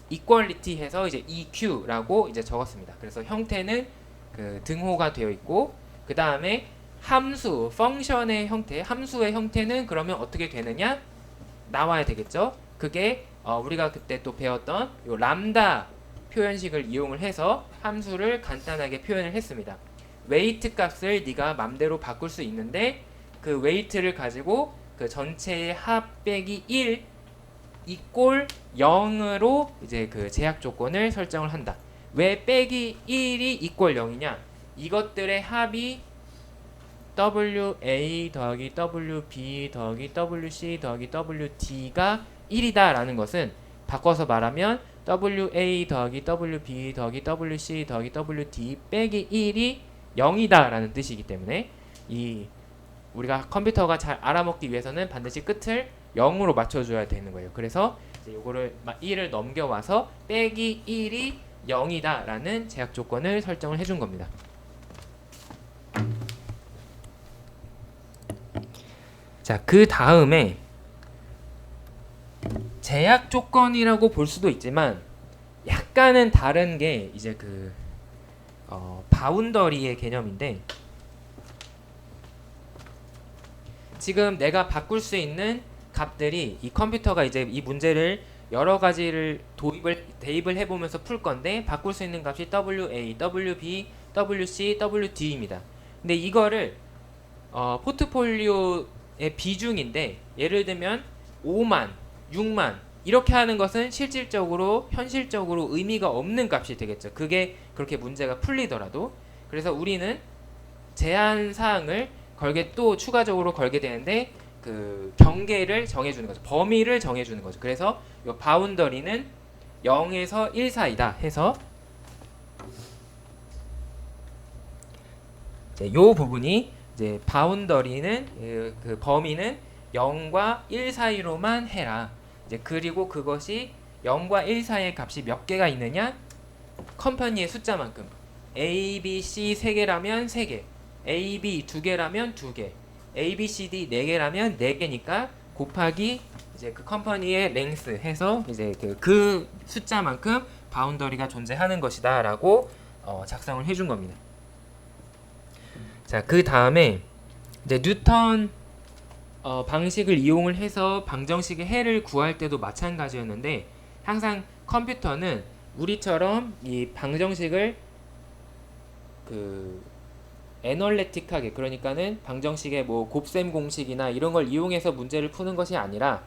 equality 해서 이제 EQ라고 이제 적었습니다. 그래서 형태는 그 등호가 되어 있고, 그 다음에 함수, 펑션의 형태, 함수의 형태는 그러면 어떻게 되느냐? 나와야 되겠죠. 그게 우리가 그때 또 배웠던 요 람다 표현식을 이용을 해서 함수를 간단하게 표현을 했습니다. 웨이트 값을 네가 맘대로 바꿀 수 있는데 그 웨이트를 가지고 그 전체의 합 빼기 1 이꼴 0으로 이제 그 제약 조건을 설정을 한다. 왜 빼기 1이 이꼴 0이냐? 이것들의 합이 WA 더하기 WB 더하기 WC 더하기 WD가 1이다 라는 것은 바꿔서 말하면 WA 더하기 WB 더하기 WC 더하기 WD 빼기 1이 0이다 라는 뜻이기 때문에 이 우리가 컴퓨터가 잘 알아먹기 위해서는 반드시 끝을 0으로 맞춰줘야 되는 거예요. 그래서 이제 요거를 1을 넘겨와서 빼기 1이 0이다 라는 제약 조건을 설정을 해준 겁니다. 자, 그 다음에 제약 조건이라고 볼 수도 있지만 약간은 다른 게 이제 그 바운더리의 개념인데, 지금 내가 바꿀 수 있는 값들이 이 컴퓨터가 이제 이 문제를 여러 가지를 대입을 해보면서 풀 건데 바꿀 수 있는 값이 WA, WB, WC, WD입니다. 근데 이거를 포트폴리오의 비중인데 예를 들면 5만, 6만 이렇게 하는 것은 실질적으로 현실적으로 의미가 없는 값이 되겠죠. 그게 그렇게 문제가 풀리더라도. 그래서 우리는 제한 사항을 또 추가적으로 걸게 되는데 그 경계를 정해주는 거죠. 범위를 정해주는 거죠. 그래서 이 바운더리는 0에서 1 사이다 해서 이 부분이 이제 바운더리는 그 범위는 0과 1 사이로만 해라. 이제 그리고 그것이 0과 1 사이의 값이 몇 개가 있느냐? 컴퍼니의 숫자만큼. A, B, C 3개라면 3개, A, B 2개라면 2개, A, B, C, D 4개라면 4개니까 곱하기 이제 그 컴퍼니의 랭스 해서 이제 그 숫자만큼 바운더리가 존재하는 것이다라고 작성을 해준 겁니다. 자, 그 다음에 이제 뉴턴 방식을 이용을 해서 방정식의 해를 구할 때도 마찬가지였는데, 항상 컴퓨터는 우리처럼 이 방정식을 그 애널리틱하게, 그러니까는 방정식의 뭐 곱셈 공식이나 이런 걸 이용해서 문제를 푸는 것이 아니라,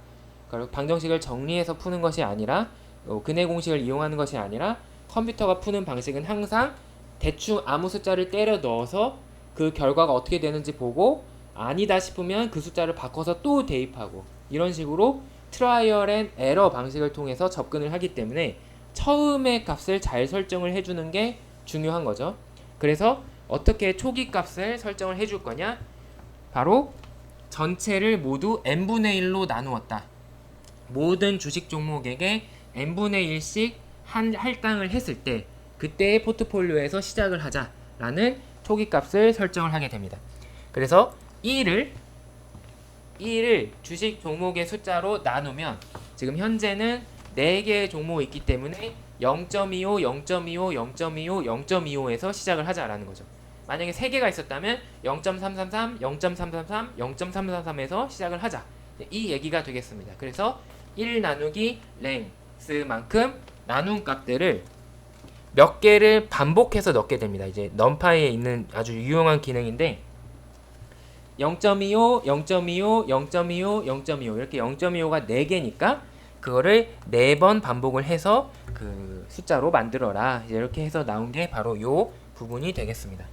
방정식을 정리해서 푸는 것이 아니라, 근해 공식을 이용하는 것이 아니라, 컴퓨터가 푸는 방식은 항상 대충 아무 숫자를 때려 넣어서 그 결과가 어떻게 되는지 보고 아니다 싶으면 그 숫자를 바꿔서 또 대입하고, 이런 식으로 트라이얼 앤 에러 방식을 통해서 접근을 하기 때문에 처음의 값을 잘 설정을 해주는 게 중요한 거죠. 그래서 어떻게 초기 값을 설정을 해줄 거냐? 바로 전체를 모두 n분의 1로 나누었다. 모든 주식 종목에게 n분의 1씩 할당을 했을 때 그때의 포트폴리오에서 시작을 하자라는 초기 값을 설정을 하게 됩니다. 그래서 1을 주식 종목의 숫자로 나누면 지금 현재는 4개의 종목이 있기 때문에 0.25, 0.25, 0.25, 0.25에서 시작을 하자라는 거죠. 만약에 3개가 있었다면 0.333, 0.333, 0.333에서 시작을 하자. 이 얘기가 되겠습니다. 그래서 1 나누기 랭스만큼 나눈 값들을 몇 개를 반복해서 넣게 됩니다. 이제 넘파이에 있는 아주 유용한 기능인데 0.25, 0.25, 0.25, 0.25 이렇게 0.25가 4개니까 그거를 4번 반복을 해서 그 숫자로 만들어라. 이렇게 해서 나온 게 바로 요 부분이 되겠습니다.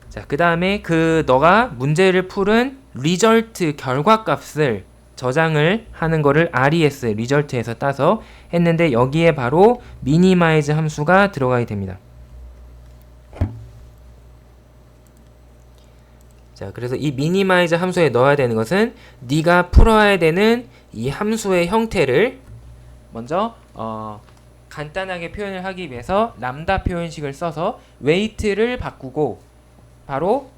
자, 그 다음에 너가 문제를 풀은 리절트 결과값을 저장을 하는 거를 RES 리절트에서 따서 했는데, 여기에 바로 미니마이즈 함수가 들어가게 됩니다. 자, 그래서 이 미니마이즈 함수에 넣어야 되는 것은 네가 풀어야 되는 이 함수의 형태를 먼저 간단하게 표현을 하기 위해서 람다 표현식을 써서 웨이트를 바꾸고, 바로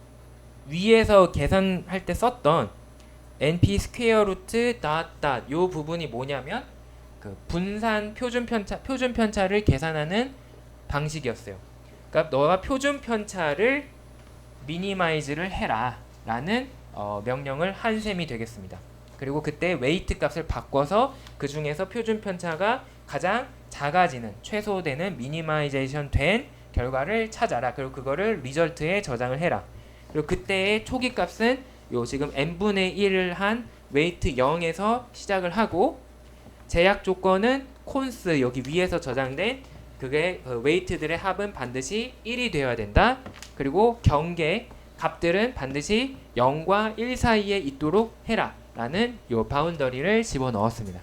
위에서 계산할 때 썼던 np 스퀘어 루트 닷 요 부분이 뭐냐면 그 분산 표준 편차를 계산하는 방식이었어요. 그러니까 너가 표준 편차를 미니마이즈를 해라 라는 명령을 한 셈이 되겠습니다. 그리고 그때 웨이트 값을 바꿔서 그 중에서 표준 편차가 가장 작아지는 최소되는 미니마이제이션 된 결과를 찾아라. 그리고 그거를 리절트에 저장을 해라. 그리고 그때의 초기 값은 요 지금 n분의 1을 한 웨이트 0에서 시작을 하고 제약 조건은 콘스 여기 위에서 저장된 그게 웨이트들의 합은 반드시 1이 되어야 된다. 그리고 경계 값들은 반드시 0과 1 사이에 있도록 해라 라는 요 바운더리를 집어넣었습니다.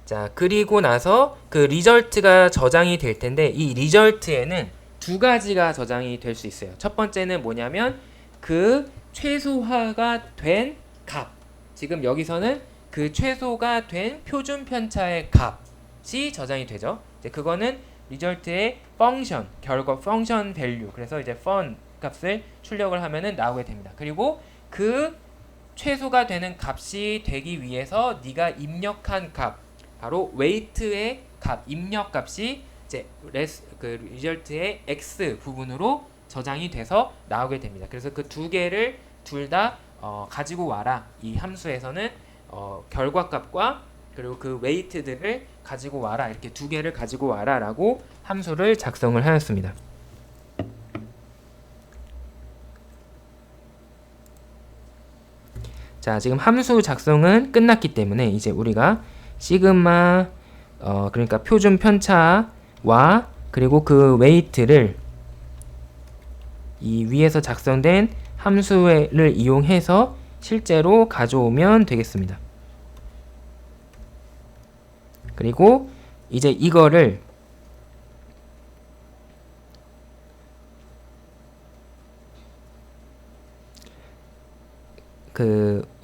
자, 그리고 나서 그 리절트가 저장이 될 텐데 이 리절트에는 두 가지가 저장이 될 수 있어요. 첫 번째는 뭐냐면 그 최소화가 된 값. 지금 여기서는 그 최소가 된 표준 편차의 값이 저장이 되죠. 이제 그거는 리절트의 펑션, 결과 펑션 밸류. 그래서 이제 fun 값을 출력을 하면은 나오게 됩니다. 그리고 그 최소가 되는 값이 되기 위해서 네가 입력한 값, 바로 웨이트의 값, 입력 값이 이제 그 리절트의 x 부분으로 저장이 돼서 나오게 됩니다. 그래서 그 두 개를 둘 다 가지고 와라. 이 함수에서는 결과값과 그리고 그 웨이트들을 가지고 와라. 이렇게 두 개를 가지고 와라라고 함수를 작성을 하였습니다. 자, 지금 함수 작성은 끝났기 때문에 이제 우리가 시그마 그러니까 표준 편차와 그리고 그 웨이트를 이 위에서 작성된 함수를 이용해서 실제로 가져오면 되겠습니다. 그리고 이제 이거를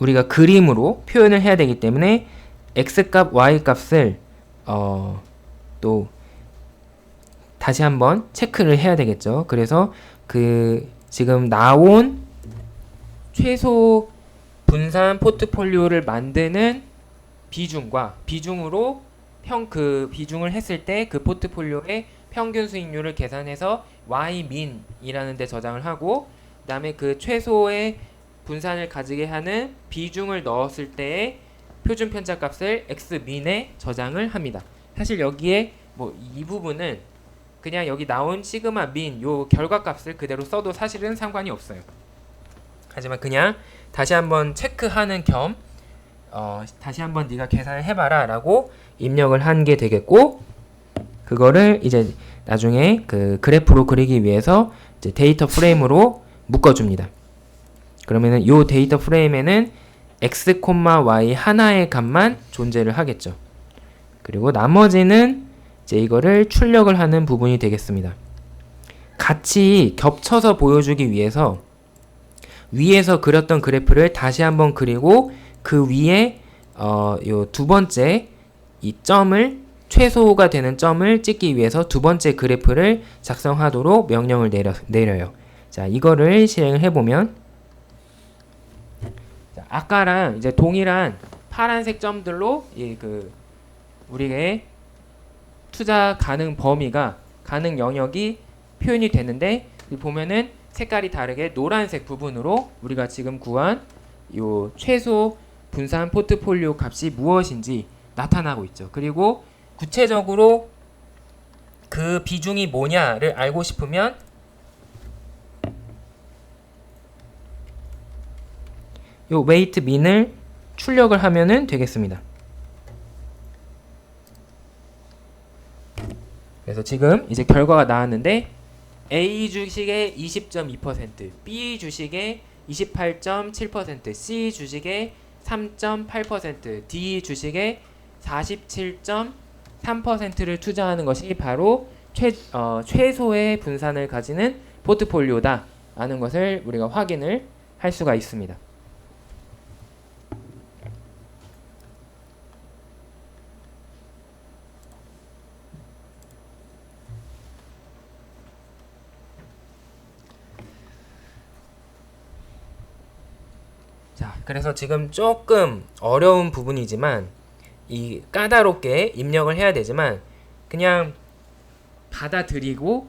우리가 그림으로 표현을 해야 되기 때문에 x값, y값을 또 다시 한번 체크를 해야 되겠죠. 그래서 지금 나온 최소 분산 포트폴리오를 만드는 비중으로 비중을 했을 때 그 포트폴리오의 평균 수익률을 계산해서 ymin이라는 데 저장을 하고 그다음에 그 최소의 분산을 가지게 하는 비중을 넣었을 때의 표준 편차 값을 x민에 저장을 합니다. 사실 여기에 뭐 이 부분은 그냥 여기 나온 시그마 민 요 결과값을 그대로 써도 사실은 상관이 없어요. 하지만 그냥 다시 한번 체크하는 겸 다시 한번 네가 계산을 해봐라 라고 입력을 한 게 되겠고, 그거를 이제 나중에 그 그래프로 그리기 위해서 이제 데이터 프레임으로 묶어줍니다. 그러면은 요 데이터 프레임에는 x, y 하나의 값만 존재를 하겠죠. 그리고 나머지는 이제 이거를 출력을 하는 부분이 되겠습니다. 같이 겹쳐서 보여주기 위해서 위에서 그렸던 그래프를 다시 한번 그리고 그 위에 요 두 번째 이 점을 최소가 되는 점을 찍기 위해서 두 번째 그래프를 작성하도록 명령을 내려요. 자, 이거를 실행을 해보면 자, 아까랑 이제 동일한 파란색 점들로 우리의 투자 가능 범위가 가능 영역이 표현이 되는데 보면은 색깔이 다르게 노란색 부분으로 우리가 지금 구한 요 최소 분산 포트폴리오 값이 무엇인지 나타나고 있죠. 그리고 구체적으로 그 비중이 뭐냐를 알고 싶으면 요 웨이트 민을 출력을 하면은 되겠습니다. 그래서 지금 이제 결과가 나왔는데 A 주식의 20.2%, B 주식의 28.7%, C 주식의 3.8%, D 주식의 47.3%를 투자하는 것이 바로 최소의 분산을 가지는 포트폴리오다 라는 것을 우리가 확인을 할 수가 있습니다. 자, 그래서 지금 조금 어려운 부분이지만 이 까다롭게 입력을 해야 되지만 그냥 받아들이고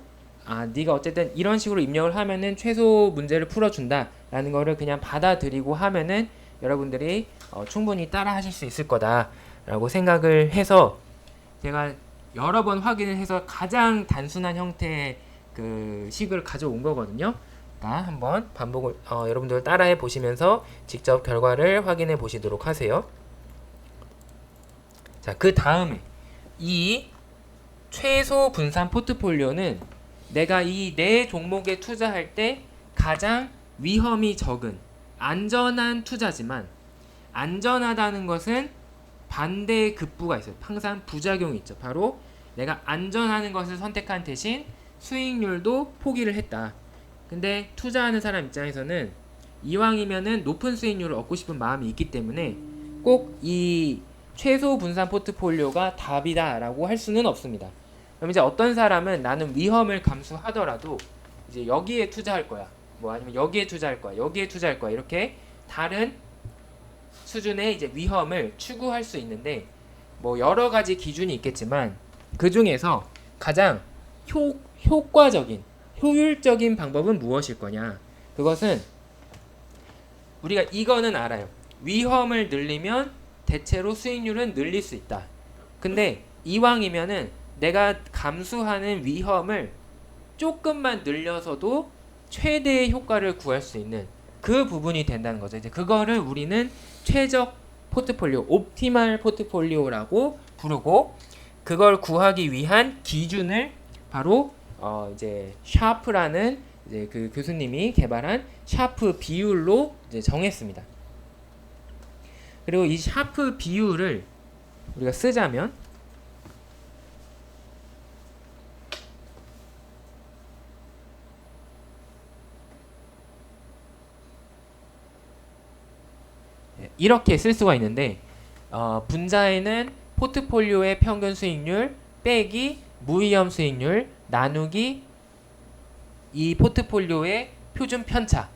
네가 어쨌든 이런 식으로 입력을 하면은 최소 문제를 풀어준다 라는 거를 그냥 받아들이고 하면은 여러분들이 충분히 따라 하실 수 있을 거다라고 생각을 해서 제가 여러 번 확인을 해서 가장 단순한 형태의 그 식을 가져온 거거든요. 한번 반복을 여러분들 따라해 보시면서 직접 결과를 확인해 보시도록 하세요. 자, 그 다음에 이 최소 분산 포트폴리오는 내가 이 네 종목에 투자할 때 가장 위험이 적은 안전한 투자지만, 안전하다는 것은 반대의 급부가 있어요. 항상 부작용이 있죠. 바로 내가 안전하는 것을 선택한 대신 수익률도 포기를 했다. 근데 투자하는 사람 입장에서는 이왕이면은 높은 수익률을 얻고 싶은 마음이 있기 때문에 꼭 이 최소 분산 포트폴리오가 답이다라고 할 수는 없습니다. 그럼 이제 어떤 사람은 나는 위험을 감수하더라도 이제 여기에 투자할 거야, 뭐 아니면 여기에 투자할 거야, 여기에 투자할 거야, 이렇게 다른 수준의 이제 위험을 추구할 수 있는데, 뭐 여러 가지 기준이 있겠지만 그 중에서 가장 효과적인, 효율적인 방법은 무엇일 거냐? 그것은 우리가 이거는 알아요. 위험을 늘리면 대체로 수익률은 늘릴 수 있다. 근데 이왕이면은 내가 감수하는 위험을 조금만 늘려서도 최대의 효과를 구할 수 있는 그 부분이 된다는 거죠. 이제 그거를 우리는 최적 포트폴리오, 옵티멀 포트폴리오라고 부르고, 그걸 구하기 위한 기준을 바로 이제 샤프라는 이제 그 교수님이 개발한 샤프 비율로 이제 정했습니다. 그리고 이 샤프 비율을 우리가 쓰자면 이렇게 쓸 수가 있는데, 분자에는 포트폴리오의 평균 수익률 빼기 무위험 수익률 나누기 이 포트폴리오의 표준 편차,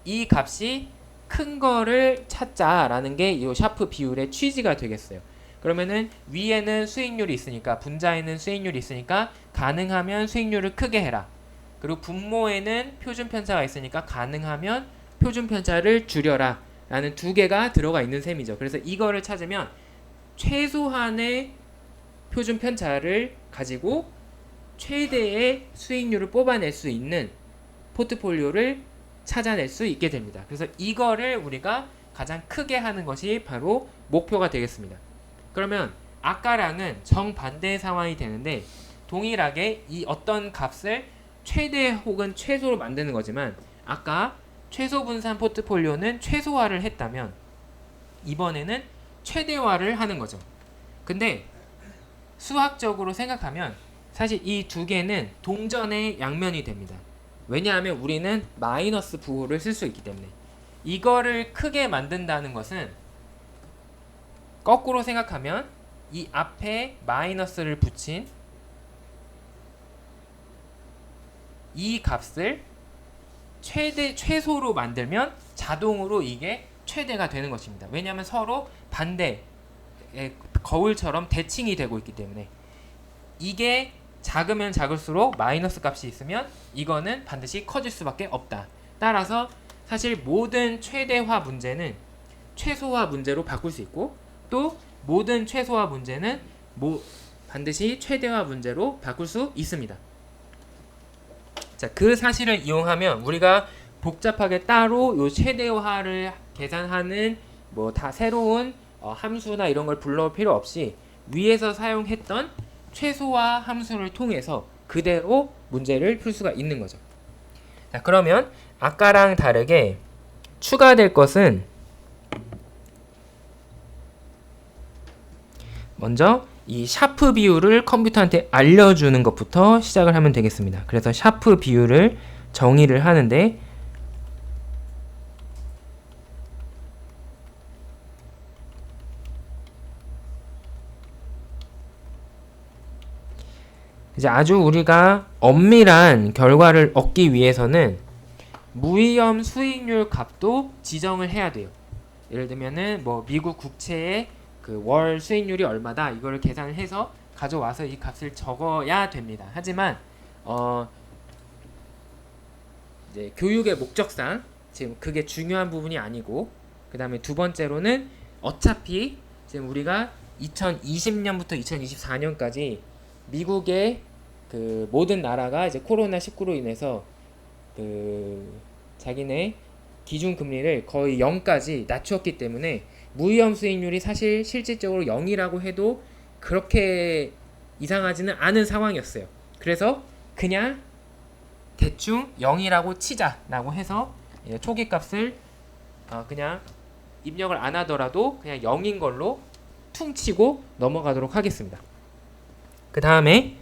이 값이 큰 거를 찾자라는 게 이 샤프 비율의 취지가 되겠어요. 그러면은 위에는 수익률이 있으니까, 분자에는 수익률이 있으니까 가능하면 수익률을 크게 해라. 그리고 분모에는 표준 편차가 있으니까 가능하면 표준 편차를 줄여라 라는 두 개가 들어가 있는 셈이죠. 그래서 이거를 찾으면 최소한의 표준 편차를 가지고 최대의 수익률을 뽑아낼 수 있는 포트폴리오를 찾아낼 수 있게 됩니다. 그래서 이거를 우리가 가장 크게 하는 것이 바로 목표가 되겠습니다. 그러면 아까랑은 정반대의 상황이 되는데, 동일하게 이 어떤 값을 최대 혹은 최소로 만드는 거지만, 아까 최소 분산 포트폴리오는 최소화를 했다면 이번에는 최대화를 하는 거죠. 근데 수학적으로 생각하면 사실 이 두 개는 동전의 양면이 됩니다. 왜냐하면 우리는 마이너스 부호를 쓸 수 있기 때문에. 이거를 크게 만든다는 것은 거꾸로 생각하면 이 앞에 마이너스를 붙인 이 값을 최소로 만들면 자동으로 이게 최대가 되는 것입니다. 왜냐하면 서로 반대의 거울처럼 대칭이 되고 있기 때문에. 이게 작으면 작을수록 마이너스 값이 있으면 이거는 반드시 커질 수밖에 없다. 따라서 사실 모든 최대화 문제는 최소화 문제로 바꿀 수 있고, 또 모든 최소화 문제는 반드시 최대화 문제로 바꿀 수 있습니다. 자, 그 사실을 이용하면 우리가 복잡하게 따로 요 최대화를 계산하는 뭐 다 새로운 함수나 이런 걸 불러올 필요 없이 위에서 사용했던 최소화 함수를 통해서 그대로 문제를 풀 수가 있는 거죠. 자, 그러면 아까랑 다르게 추가될 것은, 먼저 이 샤프 비율을 컴퓨터한테 알려주는 것부터 시작을 하면 되겠습니다. 그래서 샤프 비율을 정의를 하는데, 이제 아주 우리가 엄밀한 결과를 얻기 위해서는 무위험 수익률 값도 지정을 해야 돼요. 예를 들면은 뭐 미국 국채의 그 월 수익률이 얼마다, 이걸 계산을 해서 가져와서 이 값을 적어야 됩니다. 하지만 이제 교육의 목적상 지금 그게 중요한 부분이 아니고, 그 다음에 두 번째로는 어차피 지금 우리가 2020년부터 2024년까지 미국의 그 모든 나라가 이제 코로나19로 인해서 그 자기네 기준 금리를 거의 0까지 낮추었기 때문에 무위험 수익률이 사실 실질적으로 0이라고 해도 그렇게 이상하지는 않은 상황이었어요. 그래서 그냥 대충 0이라고 치자라고 해서 초기 값을 그냥 입력을 안 하더라도 그냥 0인 걸로 퉁치고 넘어가도록 하겠습니다. 그 다음에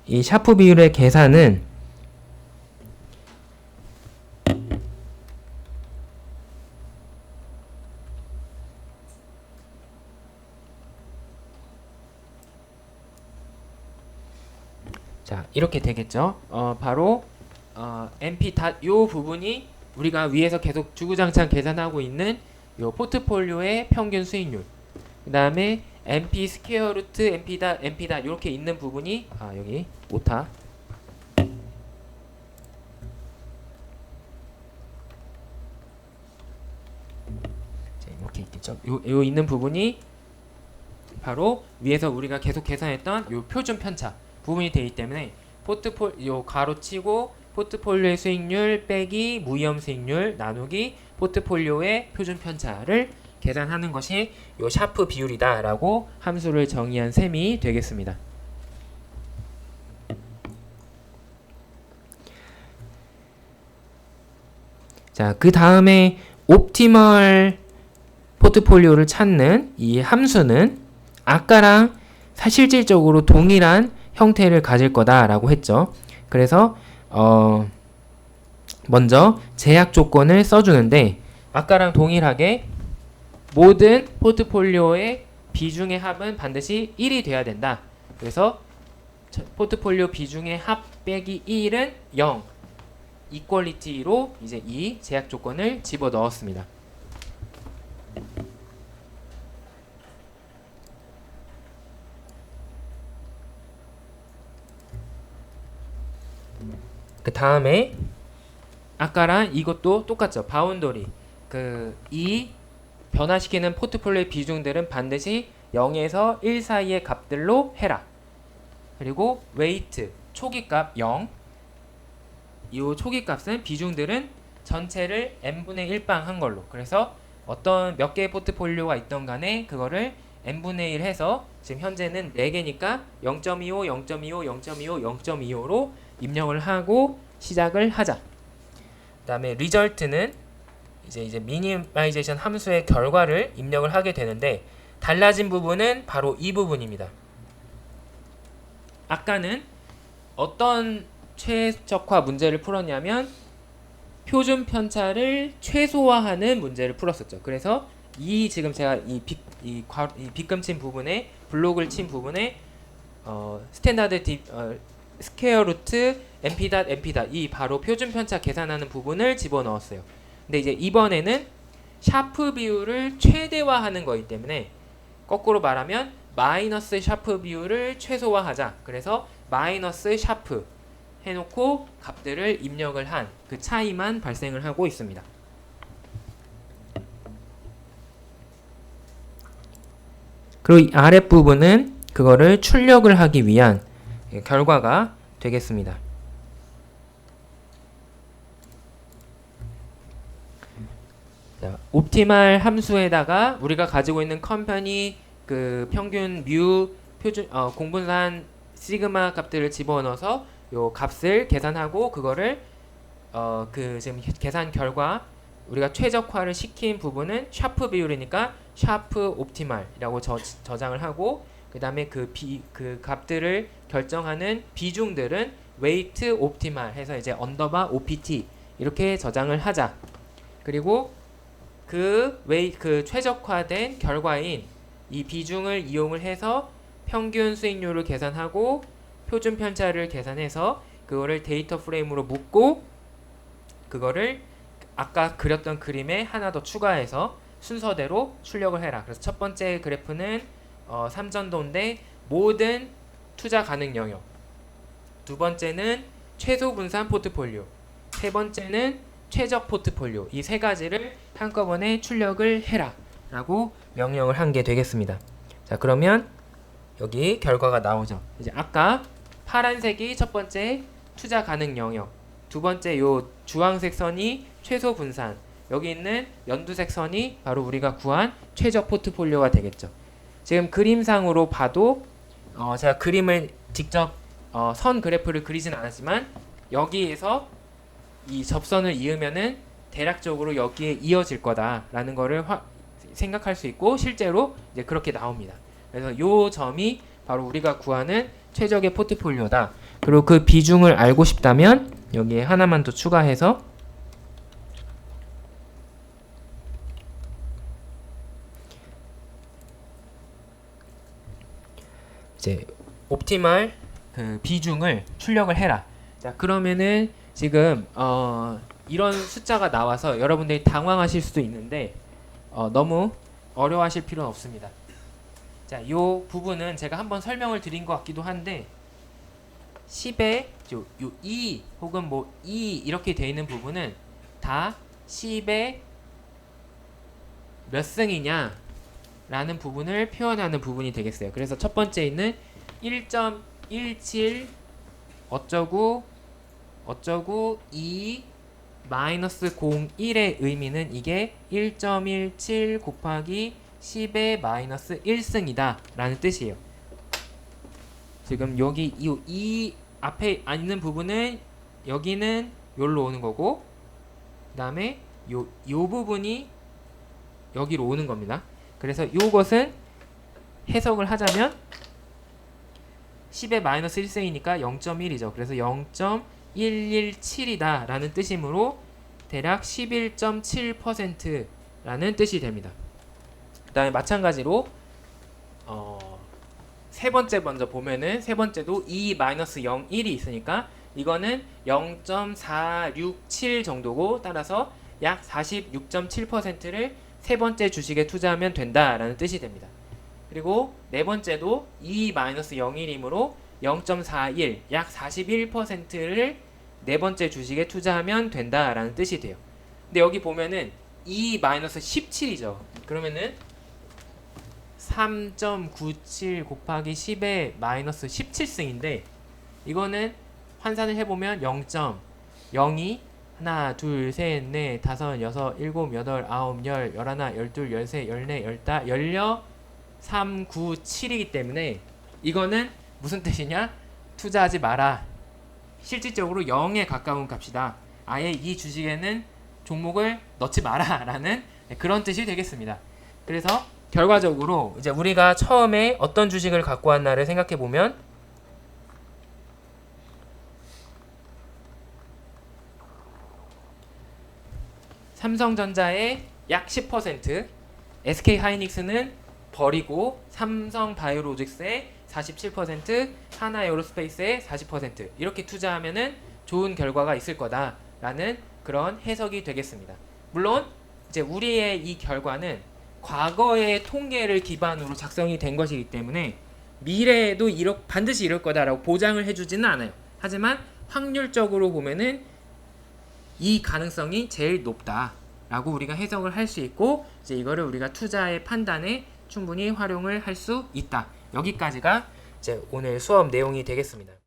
이 샤프 비율의 계산은 자, 이렇게 되겠죠. 바로 NP 요 부분이 우리가 위에서 계속 주구장창 계산하고 있는 요 포트폴리오의 평균 수익률. 그 다음에 NP 스퀘어 루트 NP 다 이렇게 있는 부분이 여기 오타. 이렇게 있겠죠. 요 있는 부분이 바로 위에서 우리가 계속 계산했던 요 표준 편차 부분이 되기 때문에 요 가로치고 포트폴리오의 수익률 빼기 무위험 수익률 나누기 포트폴리오의 표준 편차를 계산하는 것이 요 샤프 비율이다라고 함수를 정의한 셈이 되겠습니다. 자, 그 다음에 옵티멀 포트폴리오를 찾는 이 함수는 아까랑 실질적으로 동일한 형태를 가질 거다라고 했죠. 그래서 먼저 제약 조건을 써주는데 아까랑 동일하게 모든 포트폴리오의 비중의 합은 반드시 1이 돼야 된다. 그래서 포트폴리오 비중의 합 빼기 1은 0 이퀄리티로 이제 이 제약 조건을 집어 넣었습니다. 그 다음에 아까랑 이것도 똑같죠. 바운더리 이 변화시키는 포트폴리오의 비중들은 반드시 0에서 1 사이의 값들로 해라. 그리고 웨이트 초기값 0. 이 초기값은 비중들은 전체를 n분의 1방 한 걸로. 그래서 어떤 몇 개의 포트폴리오가 있던 간에 그거를 n분의 1 해서 지금 현재는 4개니까 0.25, 0.25, 0.25, 0.25로 입력을 하고 시작을 하자. 그 다음에 리절트는 이제 미니마이제이션 함수의 결과를 입력을 하게 되는데 달라진 부분은 바로 이 부분입니다. 아까는 어떤 최적화 문제를 풀었냐면 표준 편차를 최소화하는 문제를 풀었었죠. 그래서 지금 제가 이 빗금 친 부분에 블록을 친 부분에 스탠다드 스퀘어 루트 np 이 바로 표준 편차 계산하는 부분을 집어넣었어요. 근데 이제 이번에는 샤프 비율을 최대화하는 거기 때문에 거꾸로 말하면 마이너스 샤프 비율을 최소화하자. 그래서 마이너스 샤프 해놓고 값들을 입력을 한 그 차이만 발생을 하고 있습니다. 그리고 이 아랫부분은 그거를 출력을 하기 위한 결과가 되겠습니다. 자, 옵티말 함수에다가 우리가 가지고 있는 컴퍼니 그 평균 뮤 표준 공분산 시그마 값들을 집어넣어서 요 값을 계산하고 그거를 지금 계산 결과 우리가 최적화를 시킨 부분은 샤프 비율이니까 샤프 옵티말이라고 저장을 하고 그 다음에 그 값들을 결정하는 비중들은 웨이트 옵티말 해서 이제 언더바 OPT 이렇게 저장을 하자. 그리고 그 최적화된 결과인 이 비중을 이용을 해서 평균 수익률을 계산하고 표준 편차를 계산해서 그거를 데이터 프레임으로 묶고 그거를 아까 그렸던 그림에 하나 더 추가해서 순서대로 출력을 해라. 그래서 첫 번째 그래프는 삼전도인데 모든 투자 가능 영역. 두 번째는 최소 분산 포트폴리오. 세 번째는 최적 포트폴리오 이 세 가지를 한꺼번에 출력을 해라 라고 명령을 한 게 되겠습니다. 자, 그러면 여기 결과가 나오죠. 이제 아까 파란색이 첫 번째 투자 가능 영역, 두 번째 요 주황색 선이 최소 분산, 여기 있는 연두색 선이 바로 우리가 구한 최적 포트폴리오가 되겠죠. 지금 그림상으로 봐도 제가 그림을 직접 선 그래프를 그리진 않았지만 여기에서 이 접선을 이으면은 대략적으로 여기에 이어질 거다라는 거를 생각할 수 있고 실제로 이제 그렇게 나옵니다. 그래서 요 점이 바로 우리가 구하는 최적의 포트폴리오다. 그리고 그 비중을 알고 싶다면 여기에 하나만 더 추가해서 이제 옵티멀 그 비중을 출력을 해라. 자, 그러면은 지금 이런 숫자가 나와서 여러분들이 당황하실 수도 있는데 너무 어려워하실 필요는 없습니다. 자, 요 부분은 제가 한번 설명을 드린 것 같기도 한데 10의 요 2 혹은 뭐 2 이렇게 돼 있는 부분은 다 10의 몇 승이냐 라는 부분을 표현하는 부분이 되겠어요. 그래서 첫 번째 있는 1.17 어쩌고 2 마이너스 01의 의미는 이게 1.17 곱하기 10의 마이너스 1승이다 라는 뜻이에요. 지금 여기 이 앞에 있는 부분은 여기는 여기로 오는 거고 그 다음에 요 부분이 여기로 오는 겁니다. 그래서 요것은 해석을 하자면 10의 마이너스 1승이니까 0.1이죠. 그래서 0.117이다 라는 뜻이므로 대략 11.7% 라는 뜻이 됩니다. 그 다음에 마찬가지로 세 번째 먼저 보면은 세 번째도 2-01이 있으니까 이거는 0.467 정도고 따라서 약 46.7%를 세 번째 주식에 투자하면 된다라는 뜻이 됩니다. 그리고 네 번째도 2-01이므로 0.41, 약 41%를 네 번째 주식에 투자하면 된다라는 뜻이 돼요. 근데 여기 보면은 2-17이죠. 그러면은 3.97 곱하기 10의 마이너스 17승인데 이거는 환산을 해보면 0.02 하나, 둘, 셋, 넷, 다섯, 여섯, 일곱, 여덟, 아홉, 열, 열하나, 열둘, 열세, 열네, 열다, 열여, 3, 9, 7이기 때문에 이거는 무슨 뜻이냐? 투자하지 마라. 실질적으로 0에 가까운 값이다. 아예 이 주식에는 종목을 넣지 마라 라는 그런 뜻이 되겠습니다. 그래서 결과적으로 이제 우리가 처음에 어떤 주식을 갖고 왔나를 생각해 보면 삼성전자의 약 10%, SK하이닉스는 버리고 삼성바이오로직스의 47%, 하나에어로스페이스의 40% 이렇게 투자하면은 좋은 결과가 있을 거다라는 그런 해석이 되겠습니다. 물론 이제 우리의 이 결과는 과거의 통계를 기반으로 작성이 된 것이기 때문에 미래에도 반드시 이럴 거다라고 보장을 해주지는 않아요. 하지만 확률적으로 보면은 이 가능성이 제일 높다라고 우리가 해석을 할 수 있고 이제 이거를 우리가 투자의 판단에 충분히 활용을 할 수 있다. 여기까지가 이제 오늘 수업 내용이 되겠습니다.